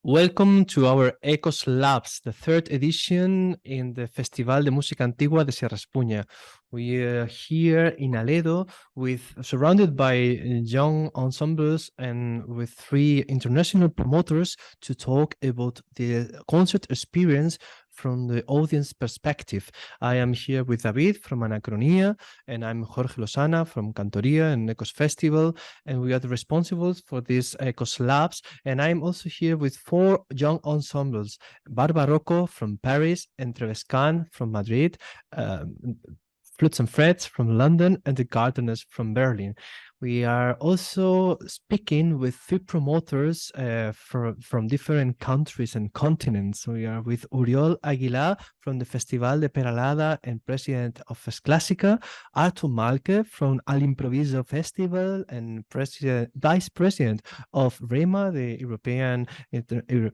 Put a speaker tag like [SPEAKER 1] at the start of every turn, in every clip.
[SPEAKER 1] Welcome to our ECOS Labs, the third edition in the Festival de Música Antigua de Sierra Espuña. We are here in Aledo surrounded by young ensembles and with 3 international promoters to talk about the concert experience from the audience perspective. I am here with David from Anacronia, and I'm Jorge Lozana from Cantoria and ECOS Festival, and we are the responsibles for these ECOS Labs. And I'm also here with 4 young ensembles, Barbarocco from Paris, Entrevescan from Madrid, Flutes and Frets from London, and the Gardeners from Berlin. We are also speaking with 3 promoters from different countries and continents. We are with Oriol Águila from the Festival de Peralada and president of FestClásica, Artur Malke from Al Improviso Festival and vice president of REMA, the European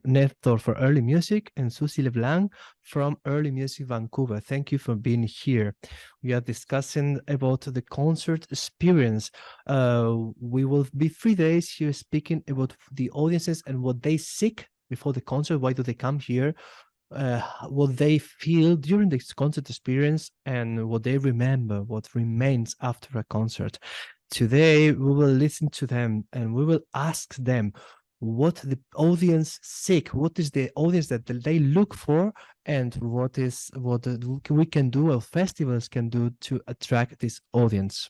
[SPEAKER 1] Network for Early Music, and Suzie Blanc from Early Music Vancouver. Thank you for being here. We are discussing about the concert experience. We will be 3 days here speaking about the audiences and what they seek before the concert. Why do they come here? What they feel during this concert experience, and what they remember, what remains after a concert. Today, we will listen to them and we will ask them what the audience seek, what is the audience that they look for, and what we can do, or festivals can do, to attract this audience.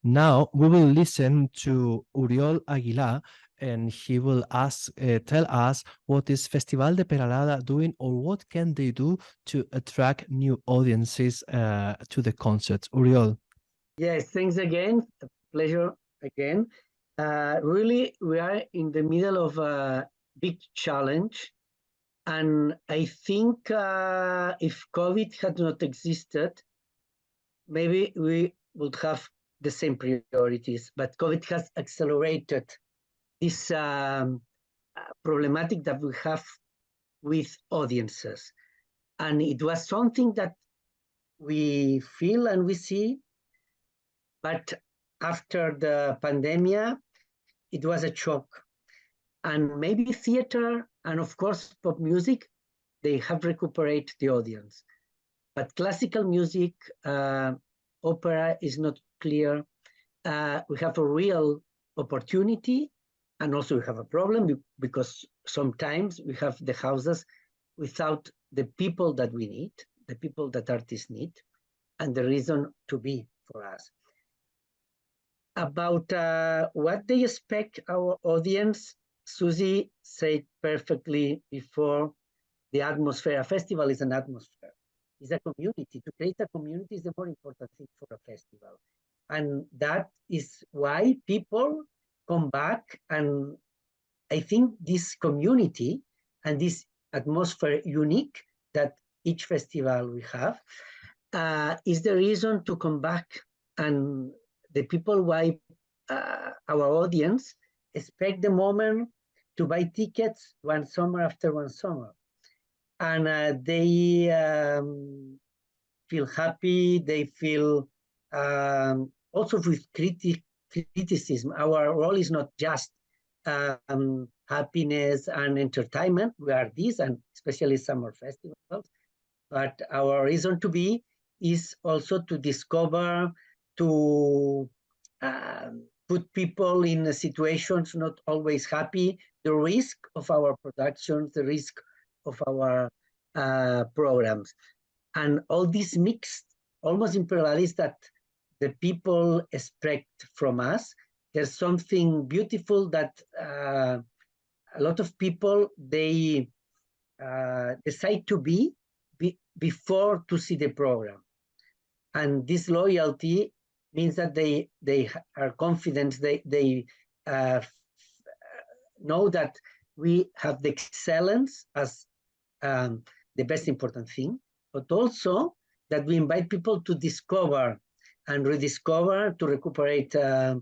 [SPEAKER 1] Now we will listen to Oriol Águila, and he will tell us what is Festival de Peralada doing, or what can they do to attract new audiences to the concerts. Oriol.
[SPEAKER 2] Yes, thanks again. A pleasure again. Really, we are in the middle of a big challenge. And I think if COVID had not existed, maybe we would have the same priorities. But COVID has accelerated this problematic that we have with audiences. And it was something that we feel and we see. But after the pandemic, it was a shock. And maybe theater and, of course, pop music, they have recuperated the audience. But classical music, opera is not clear. We have a real opportunity, and also we have a problem because sometimes we have the houses without the people that we need, the people that artists need, and the reason to be for us. About what they expect our audience, Suzie said perfectly before, the atmosphere. A festival is an atmosphere. It's a community. To create a community is the more important thing for a festival. And that is why people come back. And I think this community and this atmosphere unique that each festival we have is the reason to come back. And the people why our audience expect the moment to buy tickets one summer after one summer. And they feel happy, they feel also with criticism. Our role is not just happiness and entertainment. We are this, and especially summer festivals. But our reason to be is also to discover, to put people in situations not always happy, the risk of our productions, the risk of our programs. And all this mixed, almost imperialist, that the people expect from us. There's something beautiful that a lot of people, they decide to be before to see the program. And this loyalty means that they are confident, they know that we have the excellence as the best important thing, but also that we invite people to discover and rediscover, to recuperate our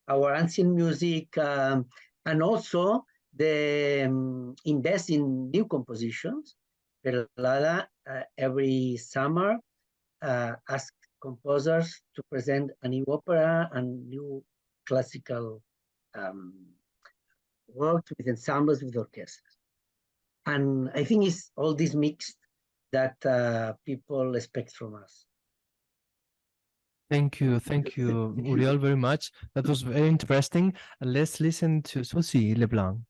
[SPEAKER 2] ancient music, and also invest in new compositions. Peralada every summer ask composers to present a new opera and new classical worked with ensembles, with orchestras. And I think it's all this mixed that people expect from us.
[SPEAKER 1] Thank you, Oriol, very much. That was very interesting. Let's listen to Suzie Leblanc.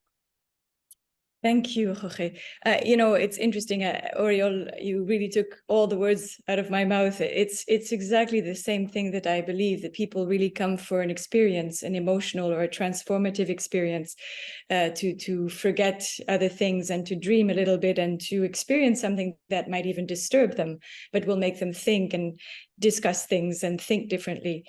[SPEAKER 3] Thank you, Jorge. You know, it's interesting, Oriol, you really took all the words out of my mouth. It's exactly the same thing that I believe, that people really come for an experience, an emotional or a transformative experience, to forget other things and to dream a little bit and to experience something that might even disturb them, but will make them think and discuss things and think differently.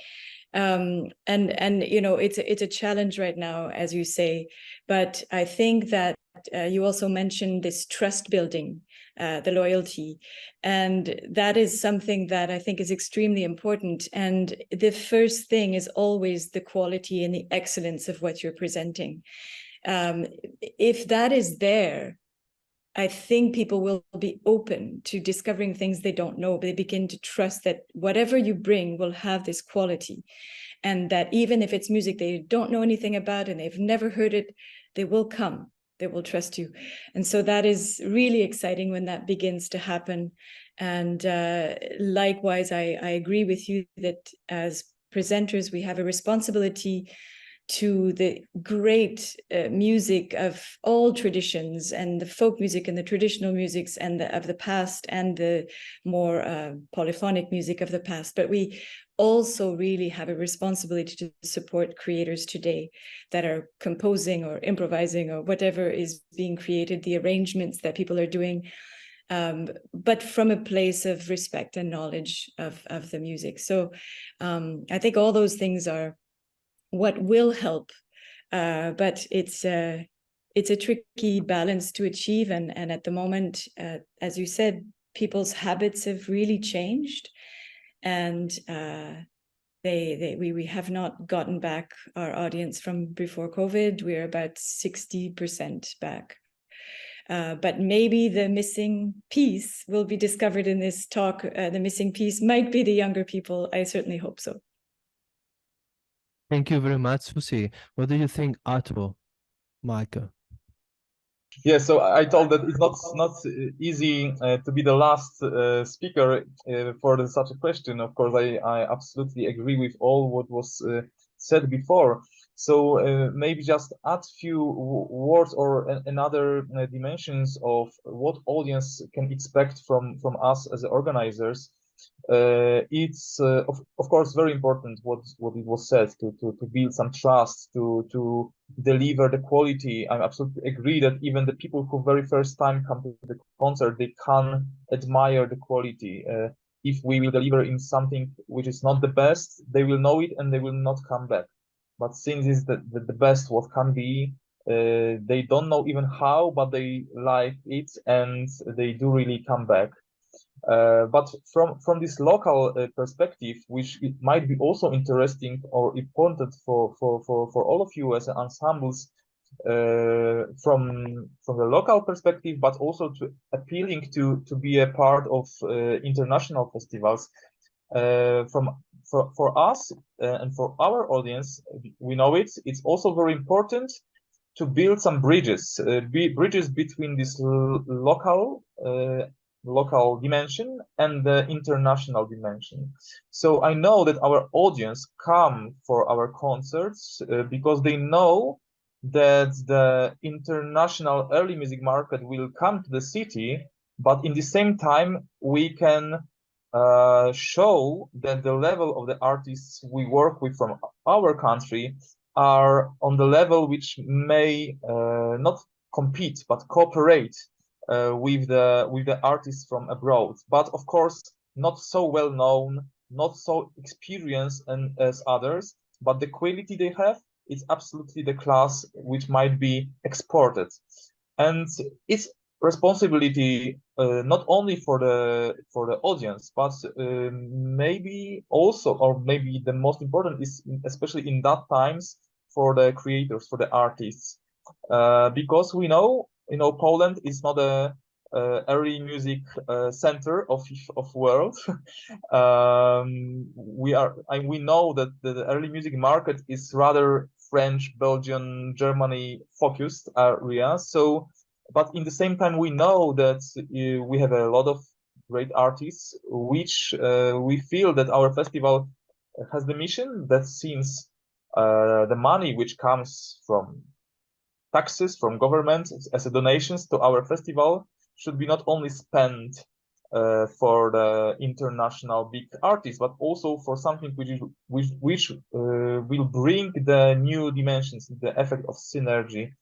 [SPEAKER 3] And you know, it's a challenge right now, as you say, but I think that you also mentioned this trust building, the loyalty, and that is something that I think is extremely important. And the first thing is always the quality and the excellence of what you're presenting. If that is there, I think people will be open to discovering things they don't know. They begin to trust that whatever you bring will have this quality, and that even if it's music they don't know anything about and they've never heard it, they will come. They will trust you. And so that is really exciting when that begins to happen. And likewise, I agree with you that as presenters, we have a responsibility to the great music of all traditions, and the folk music and the traditional musics and of the past, and the more polyphonic music of the past. But we also really have a responsibility to support creators today that are composing or improvising or whatever is being created, the arrangements that people are doing, but from a place of respect and knowledge of the music. So I think all those things are what will help, but it's a tricky balance to achieve. And at the moment, as you said, people's habits have really changed, and we have not gotten back our audience from before COVID. We're about 60% back. But maybe the missing piece will be discovered in this talk. The missing piece might be the younger people. I certainly hope so.
[SPEAKER 1] Thank you very much, Suzie. What do you think, Artur, Malke?
[SPEAKER 4] Yeah, so I told that it's not easy to be the last speaker for such a question. Of course, I absolutely agree with all what was said before. So maybe just add few words or another dimensions of what audience can expect from us as organizers. It's of course very important what it was said, to build some trust, to deliver the quality. I absolutely agree that even the people who very first time come to the concert, they can admire the quality. If we will deliver in something which is not the best, they will know it and they will not come back. But since it's the best what can be, they don't know even how, but they like it and they do really come back. But from this local perspective, which it might be also interesting or important for all of you as ensembles, from the local perspective, but also to appealing to be a part of international festivals. For us and for our audience, we know it's also very important to build some bridges, bridges between this local dimension and the international dimension. So I know that our audience come for our concerts because they know that the international early music market will come to the city, but in the same time we can show that the level of the artists we work with from our country are on the level which may not compete but cooperate with the artists from abroad, but of course not so well known, not so experienced as others, but the quality they have is absolutely the class which might be exported. And it's responsibility not only for the audience, but maybe also, or maybe the most important is especially in that times, for the creators, for the artists, because we know, Poland is not a early music center of world. We know that the early music market is rather French, Belgian, Germany focused area. So, but in the same time, we know that we have a lot of great artists, which we feel that our festival has the mission that since the money which comes from taxes from government as a donations to our festival should be not only spent for the international big artists, but also for something which will bring the new dimensions, the effect of synergy.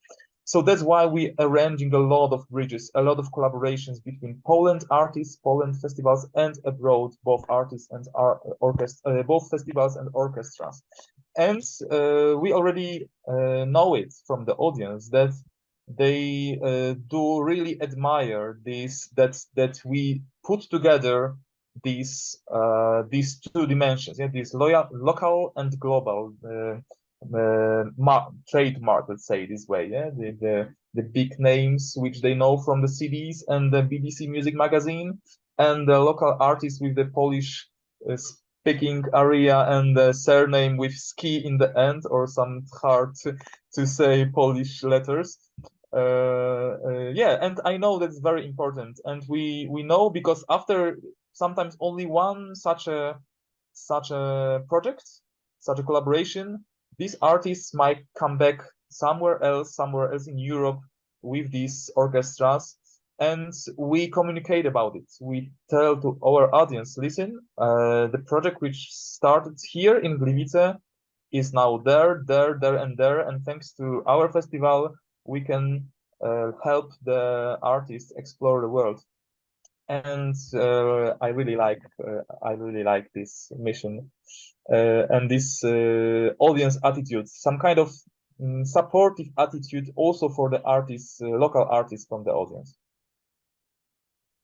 [SPEAKER 4] So that's why we arranging a lot of bridges, a lot of collaborations between Poland artists, Poland festivals, and abroad, both artists and both festivals and orchestras. And we already know it from the audience that they do really admire this, that we put together these two dimensions, yeah, this local and global trademark, let's say it this way, yeah, the big names which they know from the CDs and the BBC Music Magazine, and the local artists with the Polish speaking area and the surname with ski in the end, or some hard to say Polish letters. Yeah, and I know that's very important, and we know because after sometimes only one such a project, such a collaboration, these artists might come back somewhere else in Europe with these orchestras, and we communicate about it. We tell to our audience, listen, the project which started here in Gliwice is now there, and thanks to our festival, we can help the artists explore the world. And I really like this mission and this audience attitude, some kind of supportive attitude also for the artists, local artists from the audience.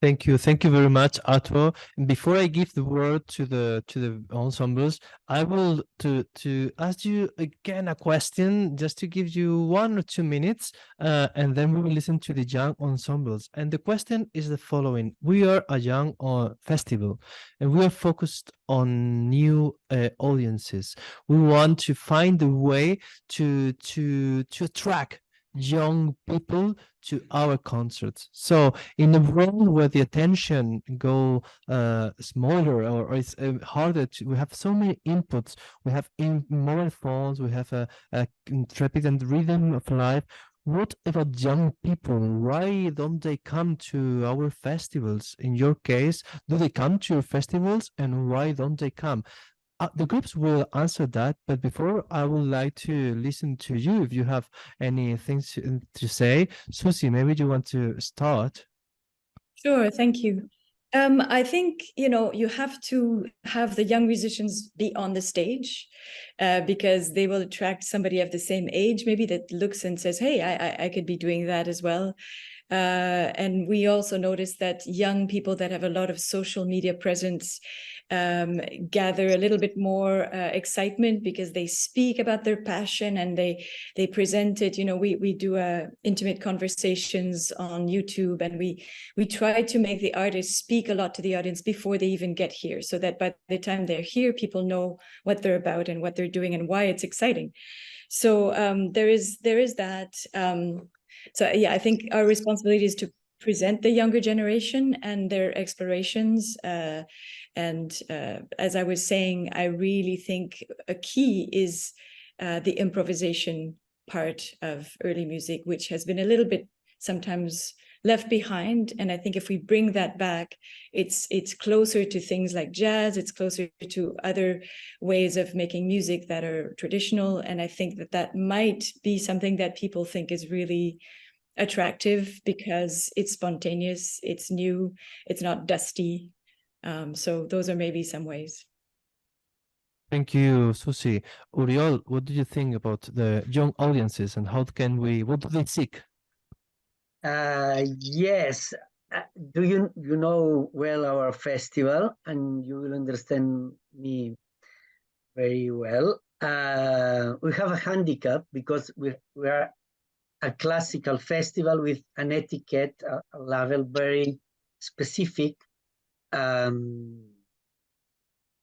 [SPEAKER 1] Thank you very much, Artur. Before I give the word to the ensembles, I will to ask you again a question, just to give you 1 or 2 minutes, and then we will listen to the young ensembles. And the question is the following: we are a young festival, and we are focused on new audiences. We want to find a way to attract young people to our concerts. So in a world where the attention go smaller, or it's harder to, we have so many inputs. We have in mobile phones, we have a traffic and rhythm of life. What about young people? Why don't they come to our festivals? In your case, do they come to your festivals, and why don't they come? The groups will answer that, but before, I would like to listen to you if you have anything to say. Suzie, maybe you want to start?
[SPEAKER 3] Sure, thank you. I think, you have to have the young musicians be on the stage because they will attract somebody of the same age, maybe, that looks and says, hey, I could be doing that as well. And we also notice that young people that have a lot of social media presence gather a little bit more excitement because they speak about their passion and they present it. We do intimate conversations on YouTube, and we try to make the artists speak a lot to the audience before they even get here, so that by the time they're here, people know what they're about and what they're doing and why it's exciting. So there is that. So yeah, I think our responsibility is to present the younger generation and their explorations. And as I was saying, I really think a key is the improvisation part of early music, which has been a little bit sometimes left behind. And I think if we bring that back, it's closer to things like jazz, it's closer to other ways of making music that are traditional. And I think that might be something that people think is really attractive because it's spontaneous, it's new, it's not dusty. So those are maybe some ways.
[SPEAKER 1] Thank you, Suzie. Oriol, what do you think about the young audiences, and what do they seek?
[SPEAKER 2] Yes. Do you know well our festival, and you will understand me very well. We have a handicap because we are a classical festival with an etiquette, a level very specific,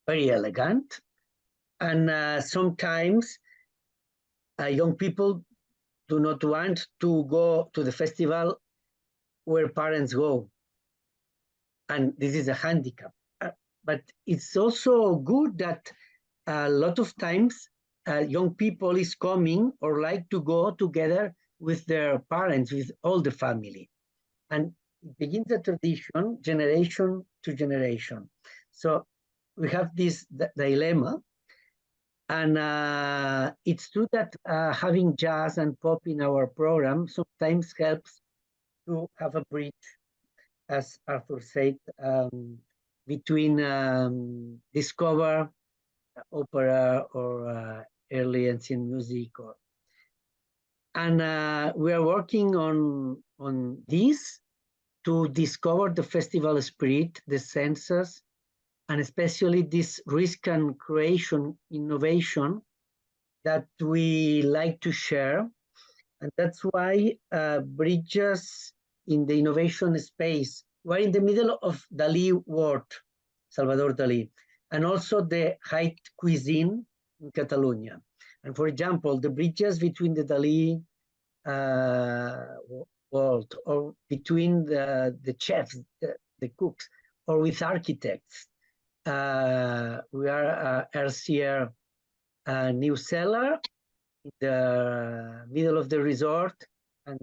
[SPEAKER 2] very elegant, and sometimes young people do not want to go to the festival where parents go. And this is a handicap. But it's also good that a lot of times young people is coming or like to go together with their parents, with all the family. And it begins a tradition, generation to generation. So we have this dilemma. And it's true that having jazz and pop in our program sometimes helps to have a bridge, as Artur said, between discover opera or early ancient music. And we are working on this to discover the festival spirit, the senses, and especially this risk and creation innovation that we like to share. And that's why bridges in the innovation space. We're in the middle of Dali world, Salvador Dali, and also the high cuisine in Catalonia. And for example, the bridges between the Dali world, or between the chefs, the cooks, or with architects. We are RCR New Cellar in the middle of the resort, and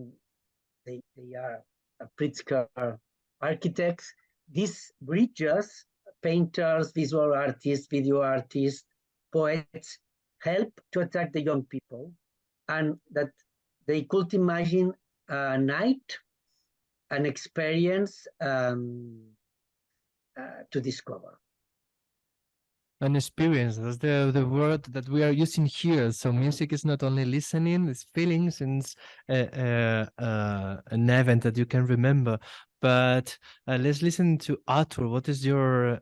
[SPEAKER 2] they are Pritzker architects. These bridges, painters, visual artists, video artists, poets, help to attract the young people, and that they could imagine a night, an experience to discover.
[SPEAKER 1] An experience, that's the word that we are using here. So music is not only listening, it's feelings, and it's an event that you can remember. But let's listen to Artur. What is your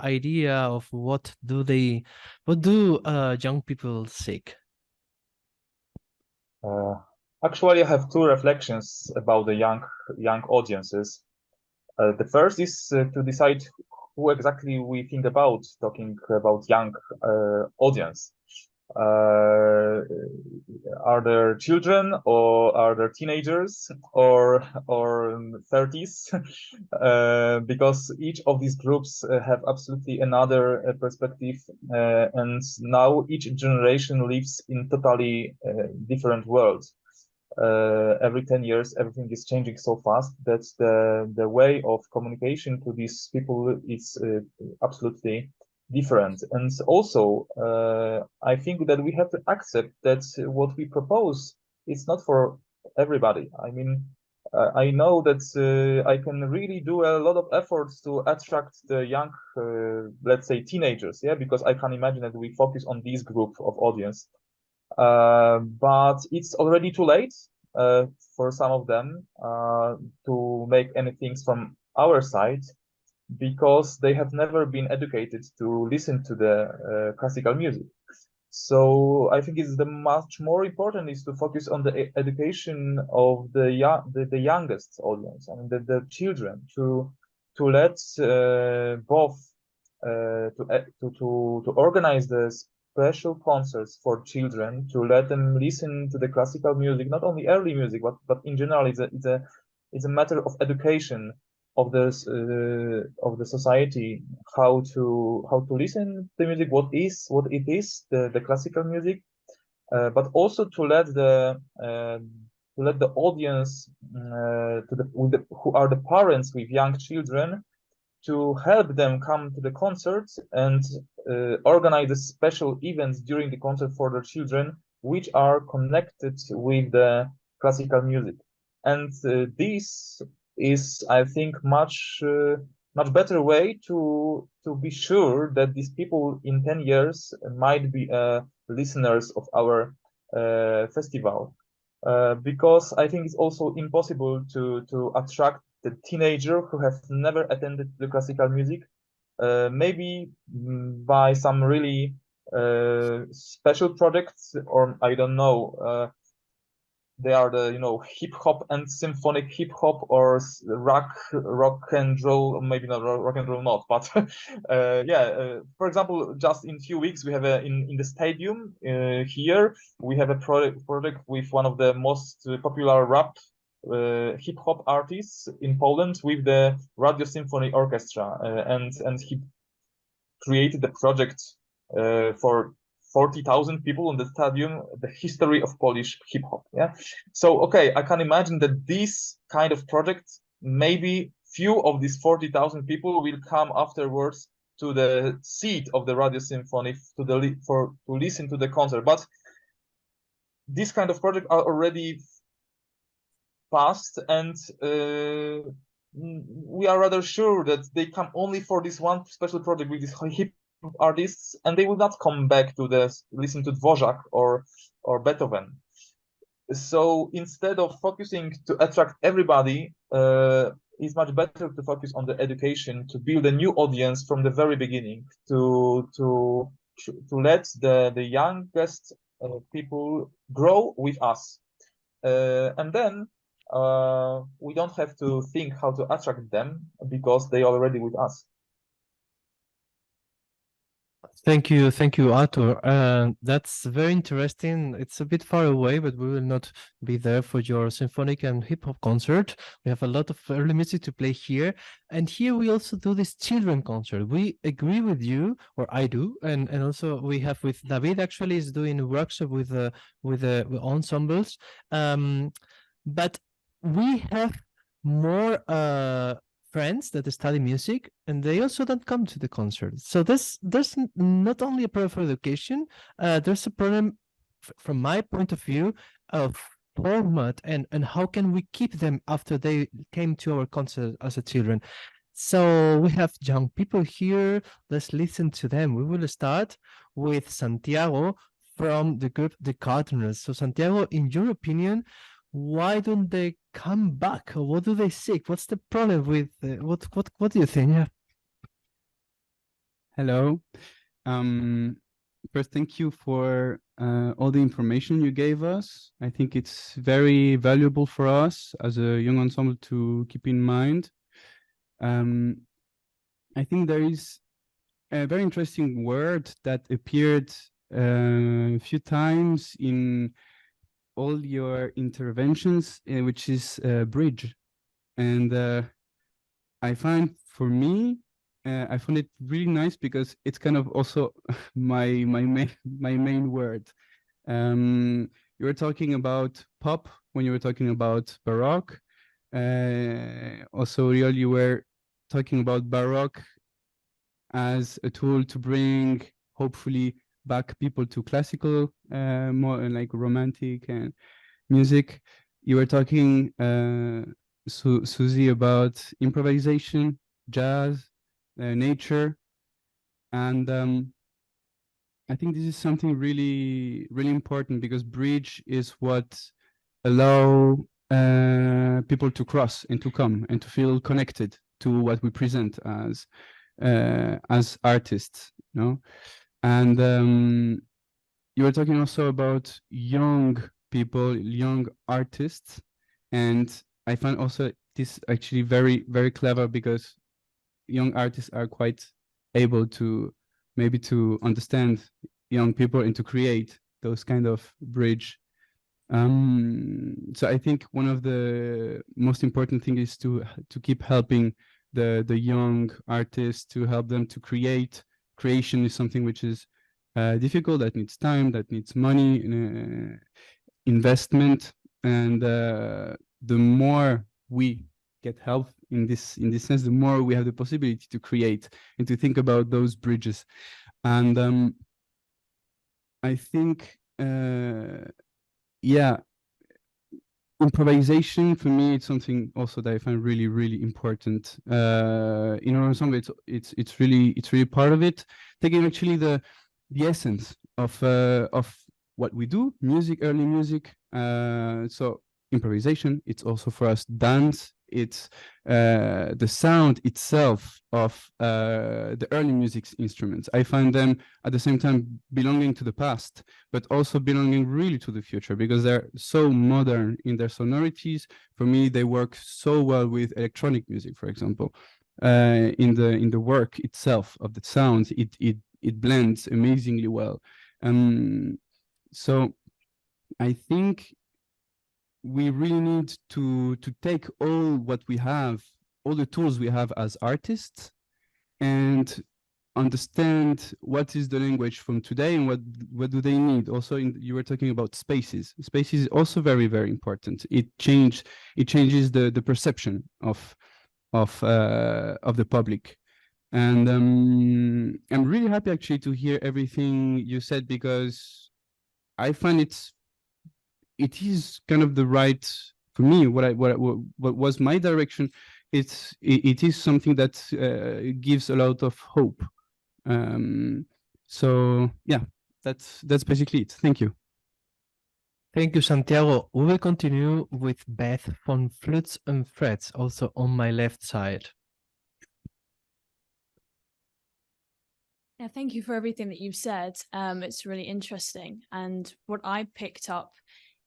[SPEAKER 1] idea of what do young people seek?
[SPEAKER 4] Actually, I have two reflections about the young audiences. The first is to decide who exactly we think about talking about young audience. Are there children, or are there teenagers, or 30s? Because each of these groups have absolutely another perspective, and now each generation lives in totally different worlds. Every 10 years, everything is changing so fast that the way of communication to these people is absolutely different. And also, I think that we have to accept that what we propose is not for everybody. I mean, I know that I can really do a lot of efforts to attract the young, let's say, teenagers, yeah, because I can imagine that we focus on this group of audience. But it's already too late for some of them to make anything from our side, because they have never been educated to listen to the classical music. So I think it's the much more important is to focus on the education of the youngest audience, I mean the children, to let both to organize the special concerts for children, to let them listen to the classical music, not only early music, but in general, it's a matter of education of the society, how to listen to music, what it is the classical music, but also to let the audience who are the parents with young children, to help them come to the concerts and organize special events during the concert for their children, which are connected with the classical music. And this is, I think, much better way to be sure that these people in 10 years might be listeners of our festival. Because I think it's also impossible to attract the teenager who has never attended the classical music, maybe by some really special projects, or I don't know, they are the, you know, hip hop and symphonic hip hop, or rock and roll, maybe not rock and roll, not, but for example, just in few weeks we have in the stadium here we have a project with one of the most popular rap hip hop artists in Poland, with the Radio Symphony Orchestra, and he created the project for 40,000 people in the stadium, the history of Polish hip hop. Yeah. So, okay, I can imagine that this kind of project, maybe few of these 40,000 people will come afterwards to the seat of the Radio Symphony to listen to the concert. But this kind of project are already past, and we are rather sure that they come only for this one special project with these hip artists, and they will not come back to listen to Dvorak or Beethoven. So instead of focusing to attract everybody, it's much better to focus on the education, to build a new audience from the very beginning, to let the youngest people grow with us, and then we don't have to think how to attract them, because they are already with us.
[SPEAKER 1] Thank you, Artur. That's very interesting. It's a bit far away, but we will not be there for your symphonic and hip hop concert. We have a lot of early music to play here, and here we also do this children concert. We agree with you, or I do, and also we have with David. Actually, is doing a workshop with ensembles, but we have more friends that study music, and they also don't come to the concert. So there's not only a problem for education, there's a problem from my point of view of format and how can we keep them after they came to our concert as a children. So we have young people here. Let's listen to them. We will start with Santiago from the group The Cardinals. So Santiago, in your opinion, why don't they come back, or what do they seek? What's the problem with what do you think? Yeah.
[SPEAKER 5] Hello. First, thank you for all the information you gave us. I think it's very valuable for us as a young ensemble to keep in mind. I think there is a very interesting word that appeared a few times in all your interventions, which is bridge. And I find, for me, I found it really nice because it's kind of also my main word. You were talking about pop when you were talking about Baroque. Also, Oriol, you were talking about Baroque as a tool to bring, hopefully, back people to classical, more like romantic and music. You were talking, Suzie, about improvisation, jazz, nature, and I think this is something really, really important, because bridge is what allow people to cross and to come and to feel connected to what we present as artists, you know. And you were talking also about young people, young artists, and I find also this actually very, very clever, because young artists are quite able to maybe to understand young people and to create those kind of bridge. So I think one of the most important things is to keep helping the young artists, to help them to create. Creation is something which is difficult, that needs time, that needs money, investment, and the more we get help in this sense, the more we have the possibility to create and to think about those bridges. And I think, yeah, improvisation for me, it's something also that I find really, really important. In our ensemble, it's really part of it. Taking actually the essence of what we do, music, early music. So improvisation, it's also for us dance, It's the sound itself of the early music instruments. I find them at the same time belonging to the past, but also belonging really to the future, because they're so modern in their sonorities. For me, they work so well with electronic music, for example. In the work itself of the sounds, it blends amazingly well. So I think we really need to take all what we have, all the tools we have as artists, and understand what is the language from today and what do they need. Also, you were talking about spaces. Spaces is also very, very important. It changes the perception of the public. And I'm really happy actually to hear everything you said, because I find it is kind of the right, for me, what was my direction. It is something that gives a lot of hope. So yeah, that's basically it. Thank you.
[SPEAKER 1] Thank you, Santiago. We will continue with Beth from Flutes and Frets, also on my left side.
[SPEAKER 6] Yeah, thank you for everything that you've said. It's really interesting. And what I picked up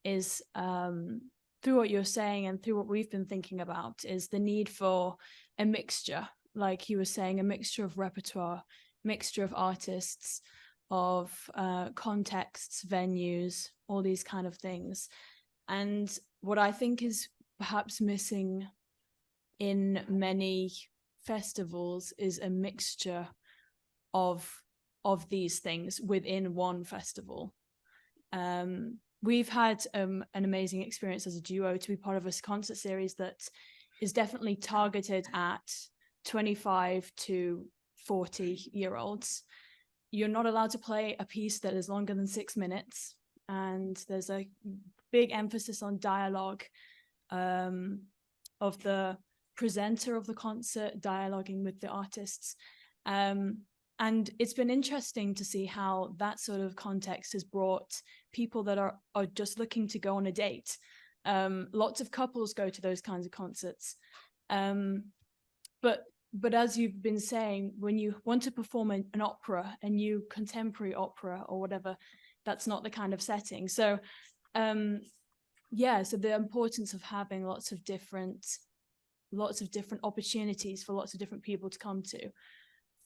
[SPEAKER 6] is through what you're saying and through what we've been thinking about is the need for a mixture, like you were saying, a mixture of repertoire, mixture of artists, of contexts, venues, all these kind of things. And what I think is perhaps missing in many festivals is a mixture of these things within one festival. We've had an amazing experience as a duo to be part of a concert series that is definitely targeted at 25 to 40-year-olds. You're not allowed to play a piece that is longer than 6 minutes, and there's a big emphasis on dialogue of the presenter of the concert dialoguing with the artists. And it's been interesting to see how that sort of context has brought people that are just looking to go on a date. Lots of couples go to those kinds of concerts. But as you've been saying, when you want to perform an opera, a new contemporary opera or whatever, that's not the kind of setting. So yeah, so the importance of having lots of different opportunities for lots of different people to come to.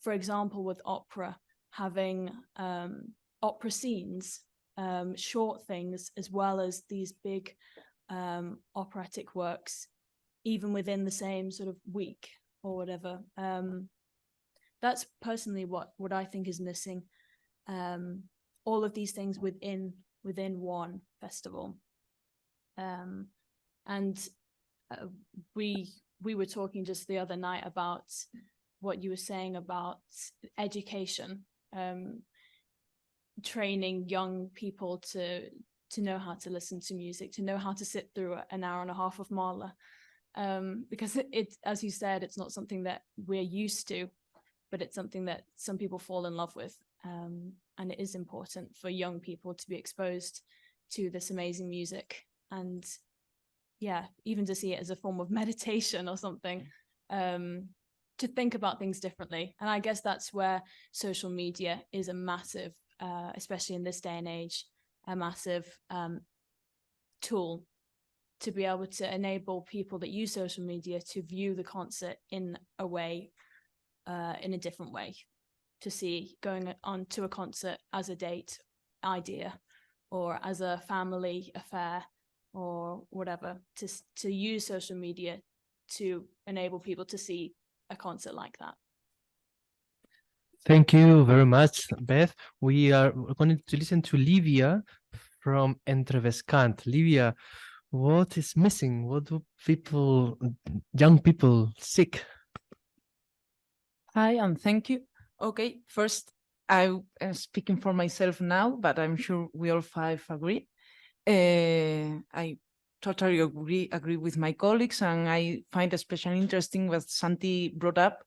[SPEAKER 6] For example, with opera, having opera scenes, short things, as well as these big operatic works, even within the same sort of week or whatever. That's personally what I think is missing. All of these things within one festival. And we were talking just the other night about what you were saying about education, training young people to know how to listen to music, to know how to sit through an hour and a half of Mahler. Because it, as you said, it's not something that we're used to, but it's something that some people fall in love with. And it is important for young people to be exposed to this amazing music. And yeah, even to see it as a form of meditation or something, to think about things differently. And I guess that's where social media is a massive, especially in this day and age, a massive tool to be able to enable people that use social media to view the concert in a way, in a different way, to see going on to a concert as a date idea or as a family affair or whatever, to use social media to enable people to see a concert like that.
[SPEAKER 1] Thank you very much, Beth. We are going to listen to Livia from Entrevescant. Livia, what is missing? What do young people seek?
[SPEAKER 7] Hi, and thank you. Okay, first, I'm speaking for myself now, but I'm sure we all five agree. I totally agree with my colleagues, and I find especially interesting what Santi brought up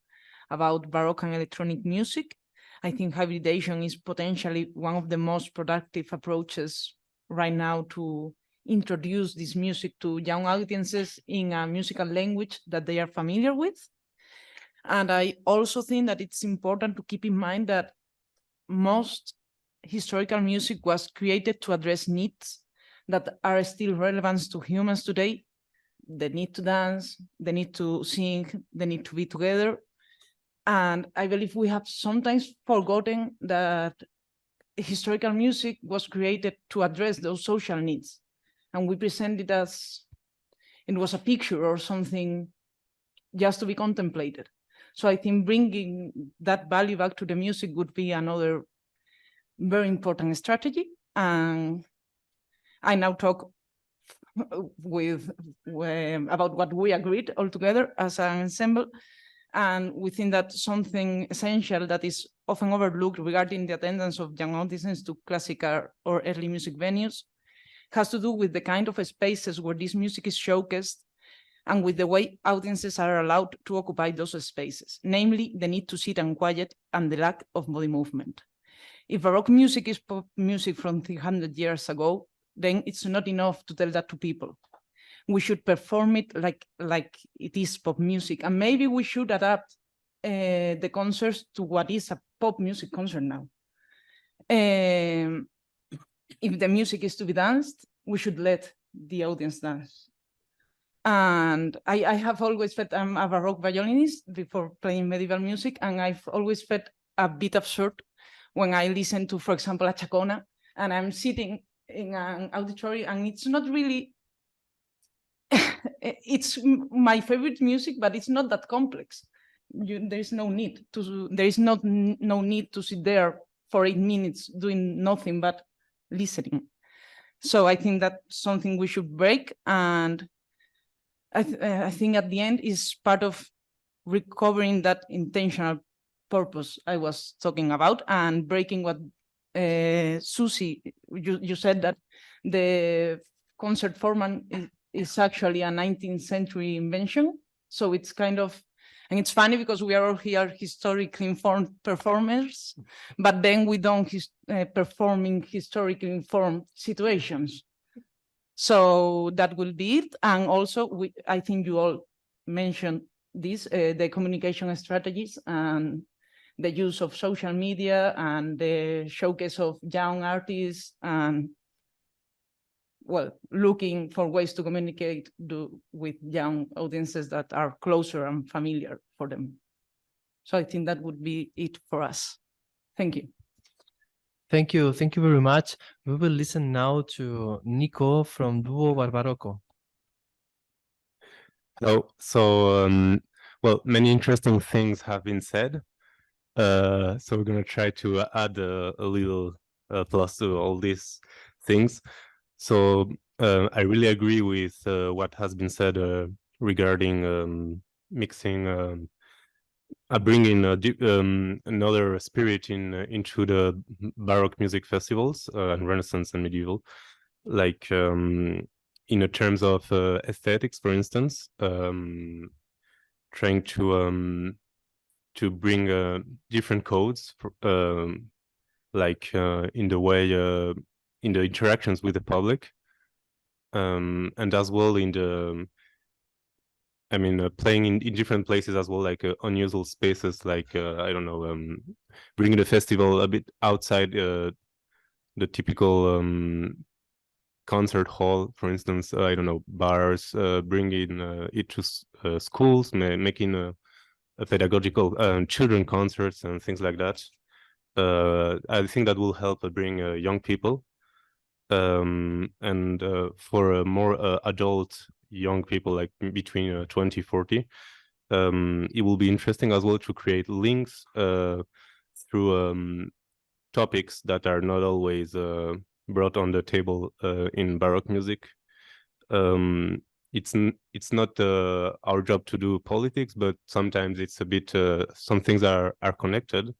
[SPEAKER 7] about Baroque and electronic music. I think hybridization is potentially one of the most productive approaches right now to introduce this music to young audiences in a musical language that they are familiar with. And I also think that it's important to keep in mind that most historical music was created to address needs that are still relevant to humans today. The need to dance, the need to sing, the need to be together. And I believe we have sometimes forgotten that historical music was created to address those social needs. And we present it as it was a picture or something just to be contemplated. So I think bringing that value back to the music would be another very important strategy. And I now talk about what we agreed all together as an ensemble. And we think that something essential that is often overlooked regarding the attendance of young audiences to classical or early music venues has to do with the kind of spaces where this music is showcased and with the way audiences are allowed to occupy those spaces, namely the need to sit and quiet and the lack of body movement. If Baroque music is pop music from 300 years ago, then it's not enough to tell that to people. We should perform it like it is pop music. And maybe we should adapt the concerts to what is a pop music concert now. If the music is to be danced, we should let the audience dance. And I have always felt I'm a Baroque violinist before playing medieval music, and I've always felt a bit absurd when I listen to, for example, a Chacona, and I'm sitting in an auditory, and it's not really, it's my favorite music, but it's not that complex. There's no need to sit there for 8 minutes doing nothing but listening. So I think that's something we should break, and I think at the end is part of recovering that intentional purpose I was talking about and breaking what Suzie, you said that the concert format is actually a 19th century invention. So it's kind of, and it's funny because we are all here historically informed performers, but then we don't perform in historically informed situations. So that will be it. And also, I think you all mentioned this, the communication strategies and the use of social media and the showcase of young artists and, well, looking for ways to communicate with young audiences that are closer and familiar for them. So I think that would be it for us. Thank you.
[SPEAKER 1] Thank you very much. We will listen now to Nico from Duo Barbarocco.
[SPEAKER 8] Hello. So, well, many interesting things have been said. So we're going to try to add a little plus to all these things. So I really agree with what has been said regarding mixing, bringing another spirit into the Baroque music festivals and Renaissance and medieval, like in the terms of aesthetics, for instance, trying to bring different codes, like in the way in the interactions with the public, and as well in the, I mean, playing in different places as well, like unusual spaces, like I don't know, bringing the festival a bit outside the typical concert hall, for instance. I don't know, bars, bringing it to schools, making a pedagogical children concerts and things like that. I think that will help bring young people, and for more adult young people, like between 20, 40, it will be interesting as well to create links through topics that are not always brought on the table in Baroque music. It's not our job to do politics, but sometimes it's a bit, some things are connected.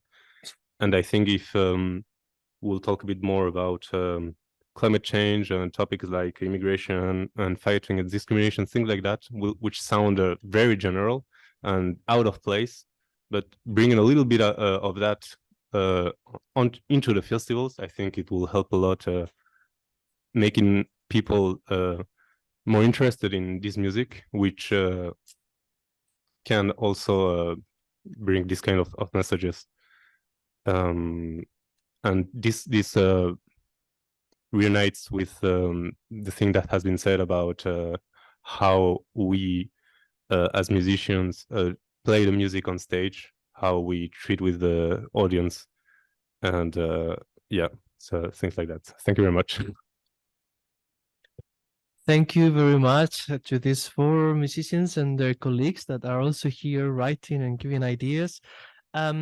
[SPEAKER 8] And I think if we'll talk a bit more about climate change and topics like immigration and fighting and discrimination, things like that, which sound very general and out of place, but bringing a little bit of that into the festivals, I think it will help a lot, making people more interested in this music, which can also bring this kind of messages. And this reunites with the thing that has been said about how we as musicians play the music on stage, how we treat with the audience, and yeah, so things like that. Thank you very much.
[SPEAKER 1] Thank you very much to these four musicians and their colleagues that are also here writing and giving ideas. A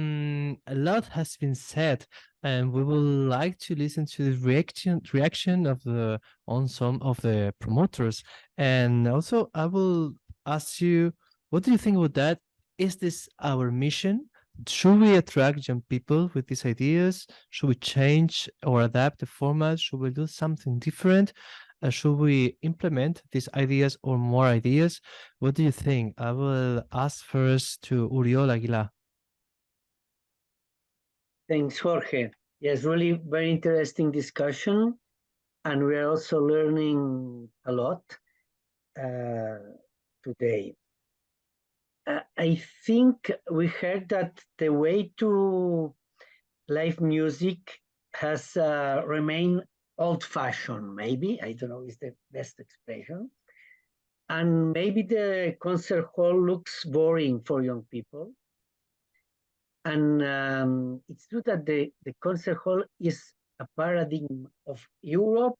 [SPEAKER 1] lot has been said, and we would like to listen to the reaction of on some of the promoters. And also, I will ask you, what do you think about that? Is this our mission? Should we attract young people with these ideas? Should we change or adapt the format? Should we do something different? Should we implement these ideas or more ideas? What do you think? I will ask first to Oriol Águila.
[SPEAKER 2] Thanks, Jorge. Yes, really very interesting discussion. And we're also learning a lot today. I think we heard that the way to live music has remained old-fashioned, maybe. I don't know is the best expression. And maybe the concert hall looks boring for young people. And it's true that the concert hall is a paradigm of Europe,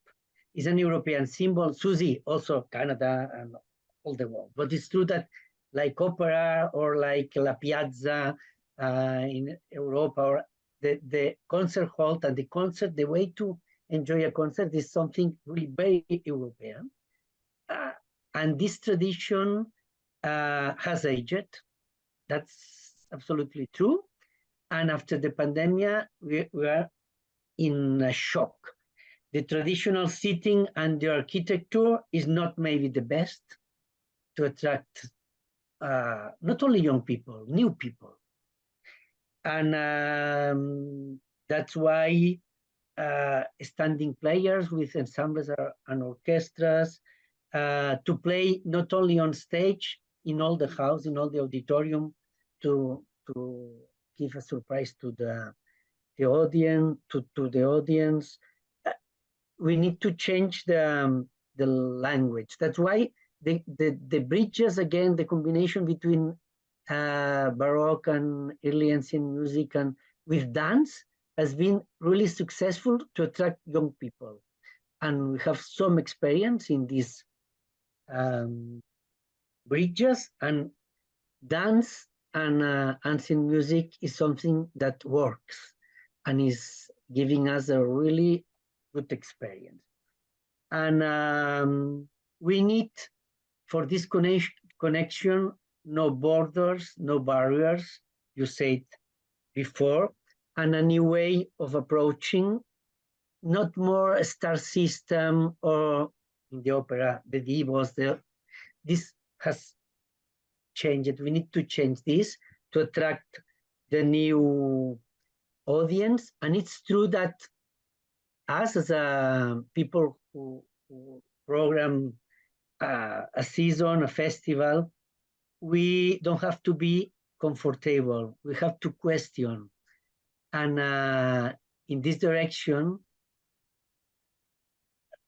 [SPEAKER 2] is an European symbol. Suzie, also Canada and all the world. But it's true that like opera or like La Piazza in Europa, or the concert hall and the concert, the way to enjoy a concert is something really very European. And this tradition has aged. That's absolutely true. And after the pandemic, we are in a shock. The traditional seating and the architecture is not maybe the best to attract not only young people, new people. And that's why standing players with ensembles and orchestras to play not only on stage, in all the house, in all the auditorium, to give a surprise to the audience, to the audience. We need to change the language. That's why the bridges, again, the combination between Baroque and early ancient music and with dance has been really successful to attract young people. And we have some experience in these bridges, and dance and ancient music is something that works and is giving us a really good experience. And we need, for this connection, no borders, no barriers, you said before, and a new way of approaching, not more a star system or in the opera, the divas. This has changed. We need to change this to attract the new audience. And it's true that us as people who program a season, a festival, we don't have to be comfortable. We have to question. And in this direction,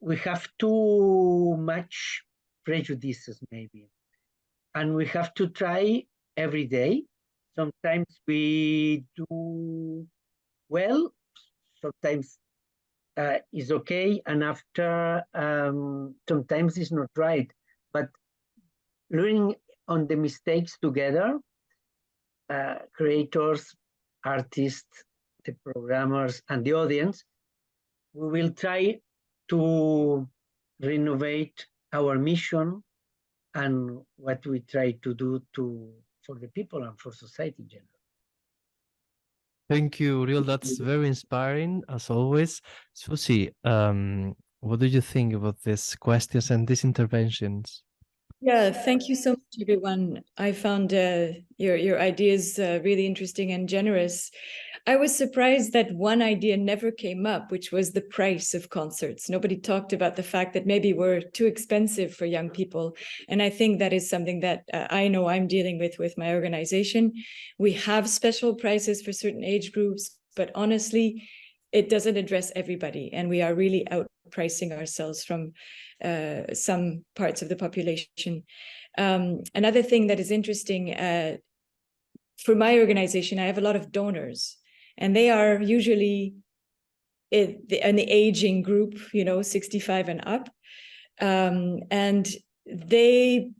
[SPEAKER 2] we have too much prejudices, maybe. And we have to try every day. Sometimes we do well, sometimes is okay, and after sometimes it's not right. But learning on the mistakes together, creators, artists, the programmers, and the audience, we will try to renovate our mission and what we try to do for the people and for society in general.
[SPEAKER 1] Thank you, Oriol. That's very inspiring, as always. Suzie, what do you think about these questions and these interventions?
[SPEAKER 3] Yeah, thank you so much, everyone. I found your ideas really interesting and generous. I was surprised that one idea never came up, which was the price of concerts. Nobody talked about the fact that maybe we're too expensive for young people. And I think that is something that I know I'm dealing with my organization. We have special prices for certain age groups, but honestly, it doesn't address everybody. And we are really outpricing ourselves from some parts of the population. Another thing that is interesting, for my organization, I have a lot of donors, and they are usually in the aging group, 65 and up. And they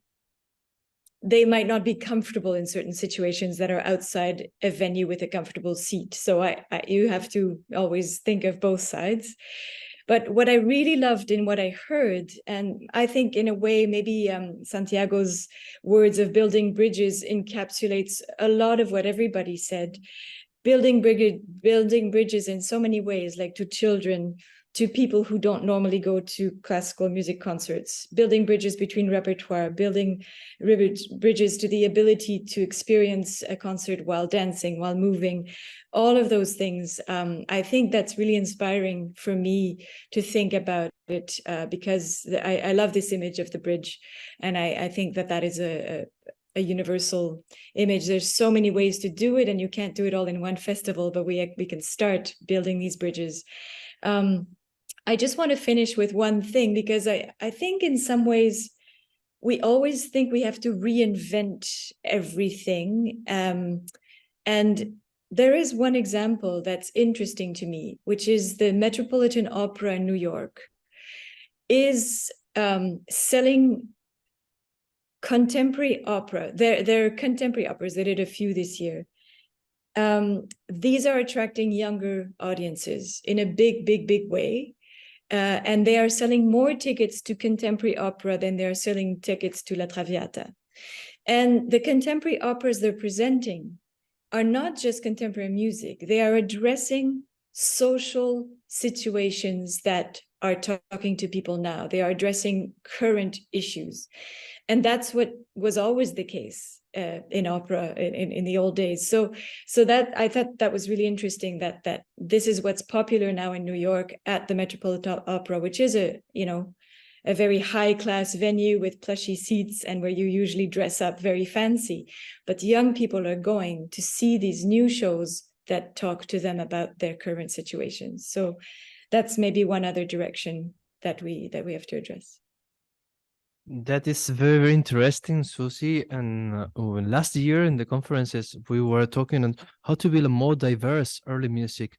[SPEAKER 3] might not be comfortable in certain situations that are outside a venue with a comfortable seat. So you have to always think of both sides. But what I really loved in what I heard, and I think in a way, maybe Santiago's words of building bridges encapsulates a lot of what everybody said. Building bridges in so many ways, like to children, to people who don't normally go to classical music concerts, building bridges between repertoire, building bridges to the ability to experience a concert while dancing, while moving, all of those things. I think that's really inspiring for me to think about it, because I love this image of the bridge. And I think that is a universal image. There's so many ways to do it, and you can't do it all in one festival, but we can start building these bridges. I just want to finish with one thing, because I think in some ways we always think we have to reinvent everything. And there is one example that's interesting to me, which is the Metropolitan Opera in New York is selling contemporary opera. They're contemporary operas. They did a few this year. These are attracting younger audiences in a big way. And they are selling more tickets to contemporary opera than they are selling tickets to La Traviata. And the contemporary operas they're presenting are not just contemporary music. They are addressing social situations that are talking to people now. They are addressing current issues. And that's what was always the case in opera in the old days. So that I thought that was really interesting, that this is what's popular now in New York at the Metropolitan Opera, which is a very high class venue with plushy seats and where you usually dress up very fancy. But young people are going to see these new shows that talk to them about their current situations. So that's maybe one other direction that we have to address.
[SPEAKER 1] That is very interesting, Suzie. And last year in the conferences, we were talking on how to build a more diverse early music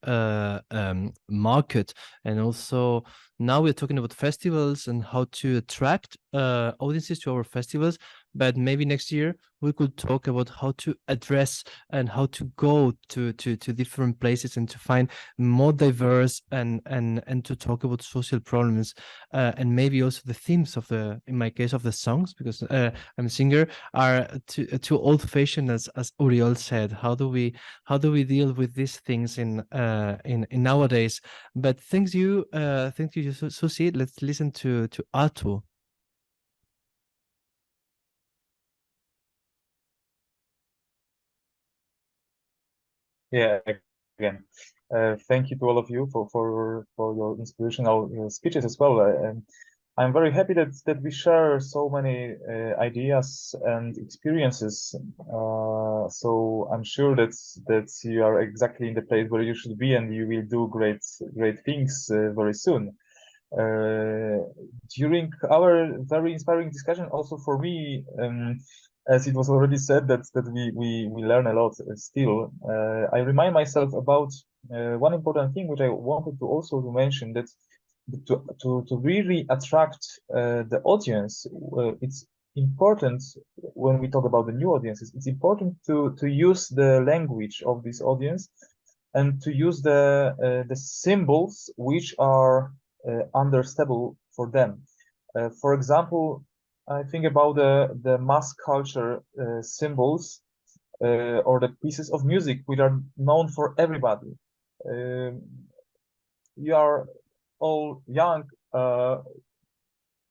[SPEAKER 1] market. And also now we're talking about festivals and how to attract audiences to our festivals. But maybe next year we could talk about how to address and how to go to different places and to find more diverse and to talk about social problems and maybe also the themes of in my case of the songs, because I'm a singer, are too old-fashioned, as Oriol said. How do we deal with these things in nowadays? But thank you, Suzie. Let's listen to Artur.
[SPEAKER 4] Yeah, again, thank you to all of you for your inspirational speeches as well. I'm very happy that we share so many ideas and experiences. So I'm sure that you are exactly in the place where you should be, and you will do great things very soon. During our very inspiring discussion, also for me, as it was already said, that we learn a lot still. I remind myself about one important thing which I wanted to also mention, that to really attract the audience, it's important when we talk about the new audiences. It's important to use the language of this audience and to use the symbols which are understandable for them. For example, I think about the mass culture symbols or the pieces of music which are known for everybody. You are all young.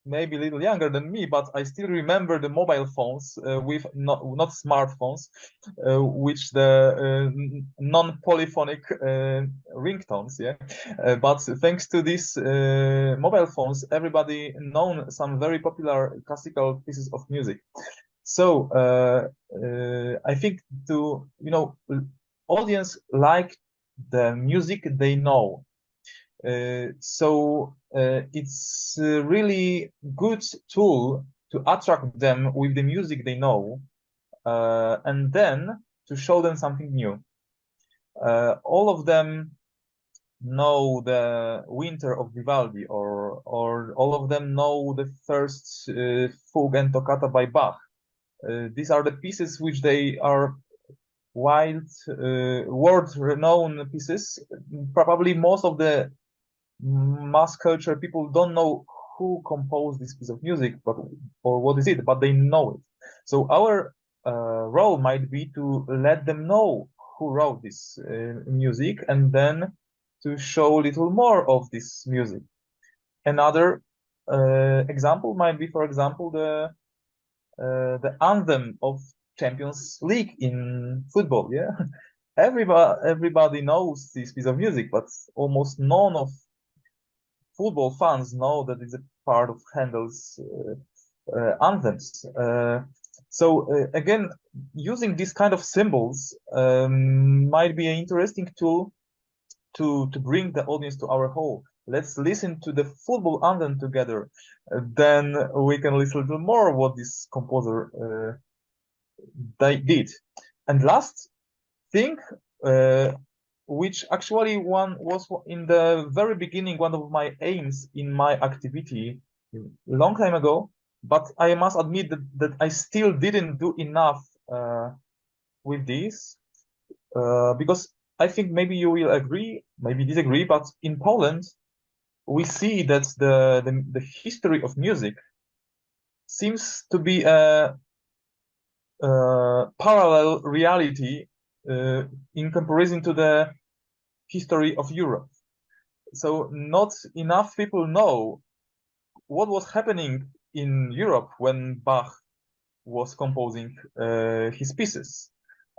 [SPEAKER 4] maybe a little younger than me, but I still remember the mobile phones with not smartphones, which the non-polyphonic ringtones. Yeah, but thanks to these mobile phones, everybody known some very popular classical pieces of music. So I think audience like the music they know. So it's a really good tool to attract them with the music they know, and then to show them something new. All of them know the Winter of Vivaldi, or all of them know the first Fugue and Toccata by Bach. These are the pieces which they are world-renowned pieces. Probably most of the mass culture people don't know who composed this piece of music, or what is it, but they know it. So our role might be to let them know who wrote this music, and then to show a little more of this music. Another example might be, for example, the anthem of Champions League in football. Yeah, everybody knows this piece of music, but almost none of football fans know that it's a part of Handel's anthems. So again, using these kind of symbols might be an interesting tool to bring the audience to our hall. Let's listen to the football anthem together. Then we can listen a little more what this composer did. And last thing, which actually was in the very beginning one of my aims in my activity a long time ago, but I must admit that I still didn't do enough with this, because I think maybe you will agree, maybe disagree, but in Poland we see that the history of music seems to be a parallel reality in comparison to the history of Europe. So not enough people know what was happening in Europe when Bach was composing his pieces.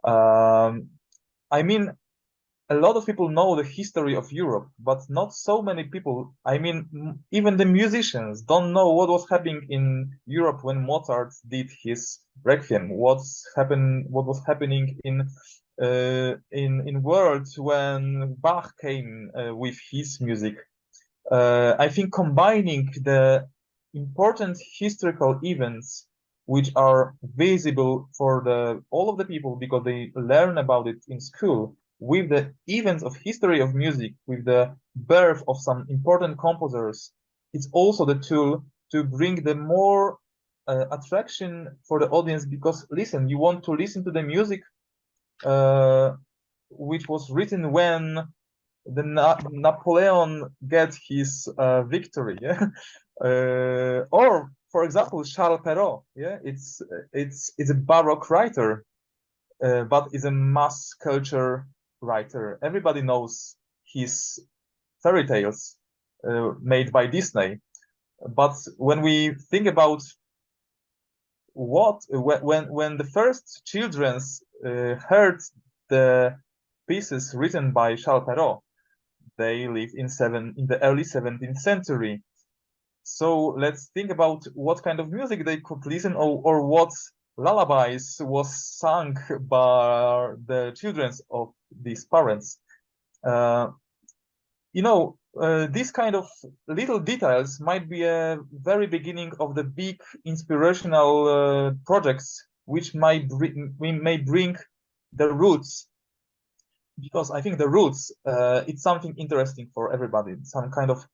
[SPEAKER 4] I mean, a lot of people know the history of Europe, but not so many people, I mean, even the musicians don't know what was happening in Europe when Mozart did his Requiem, what was happening in world when Bach came with his music. I think combining the important historical events which are visible for all of the people because they learn about it in school, with the events of history of music, with the birth of some important composers, it's also the tool to bring the more attraction for the audience, because listen, you want to listen to the music which was written when Napoleon get his victory, yeah? Or for example, Charles Perrault, yeah, it's a Baroque writer, but is a mass culture writer. Everybody knows his fairy tales made by Disney. But when we think about when the first children heard the pieces written by Charles Perrault, they lived in the early 17th century. So let's think about what kind of music they could listen, or what lullabies was sung by the children of these parents. These kind of little details might be a very beginning of the big inspirational projects which may bring the roots, because I think the roots it's something interesting for everybody, some kind of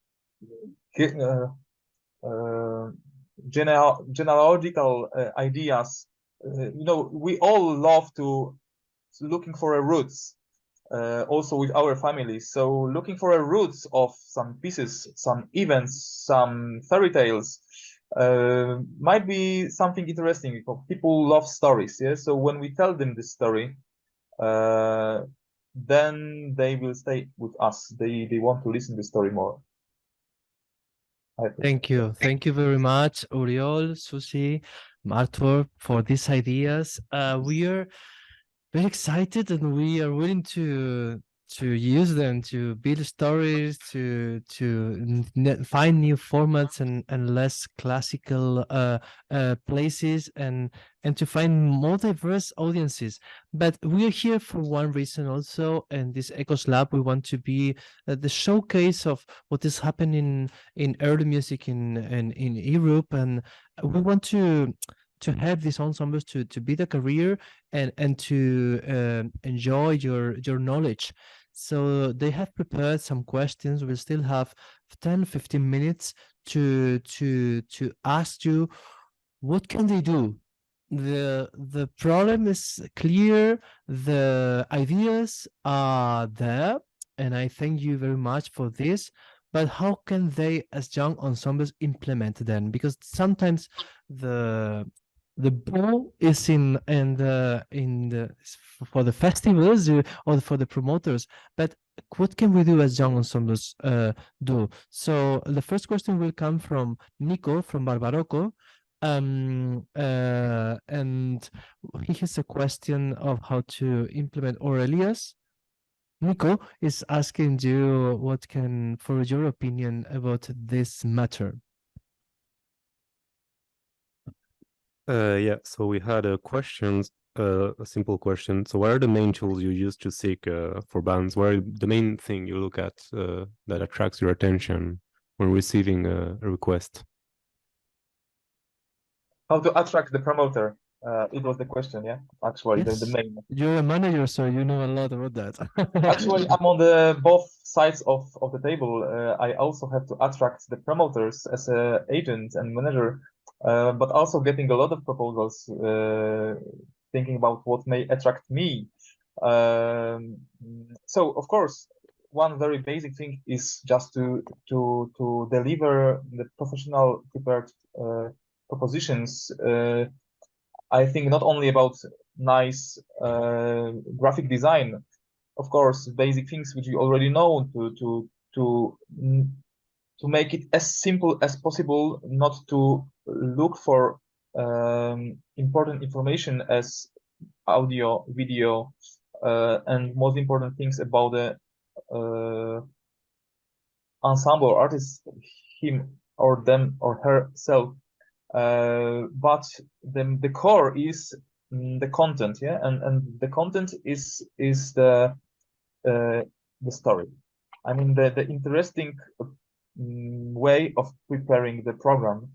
[SPEAKER 4] genealogical ideas. We all love to looking for a roots, also with our families. So looking for a roots of some pieces, some events, some fairy tales might be something interesting, because people love stories. Yeah. So when we tell them this story, then they will stay with us. They want to listen to the story more.
[SPEAKER 1] Thank you very much, Oriol, Suzie, Artur, for these ideas. We are very excited, and we are willing to use them to build stories, to find new formats and less classical places, and to find more diverse audiences. But we are here for one reason also, and this ECOS Lab, we want to be the showcase of what is happening in early music in Europe, and we want to have these ensembles to be the career and to enjoy your knowledge. So they have prepared some questions. We still have 10-15 minutes to ask you, what can they do? The problem is clear, the ideas are there, and I thank you very much for this. But how can they, as young ensembles, implement them? Because sometimes the ball is in the for the festivals or for the promoters, but what can we do as young ensembles do? So the first question will come from Nico from Barbarocco, and he has a question of how to implement Aurelius. Nico is asking you what can, for your opinion about this matter.
[SPEAKER 8] Yeah, so we had a simple question. So what are the main tools you use to seek for bands? What are the main thing you look at that attracts your attention when receiving a request?
[SPEAKER 4] How to attract the promoter? It was the question, yeah? Actually,
[SPEAKER 1] Yes.
[SPEAKER 4] the main.
[SPEAKER 1] You're a manager, so you know a lot about that.
[SPEAKER 4] Actually, I'm on the both sides of the table. I also have to attract the promoters as an agent and manager, but also getting a lot of proposals, thinking about what may attract me. So, of course, one very basic thing is just to deliver the professional prepared propositions. I think not only about nice graphic design, of course, basic things which you already know, to make it as simple as possible, not to look for important information as audio, video, and most important things about the ensemble artist, him or them or herself. But the core is the content, yeah, and the content is the story. I mean, the interesting way of preparing the program,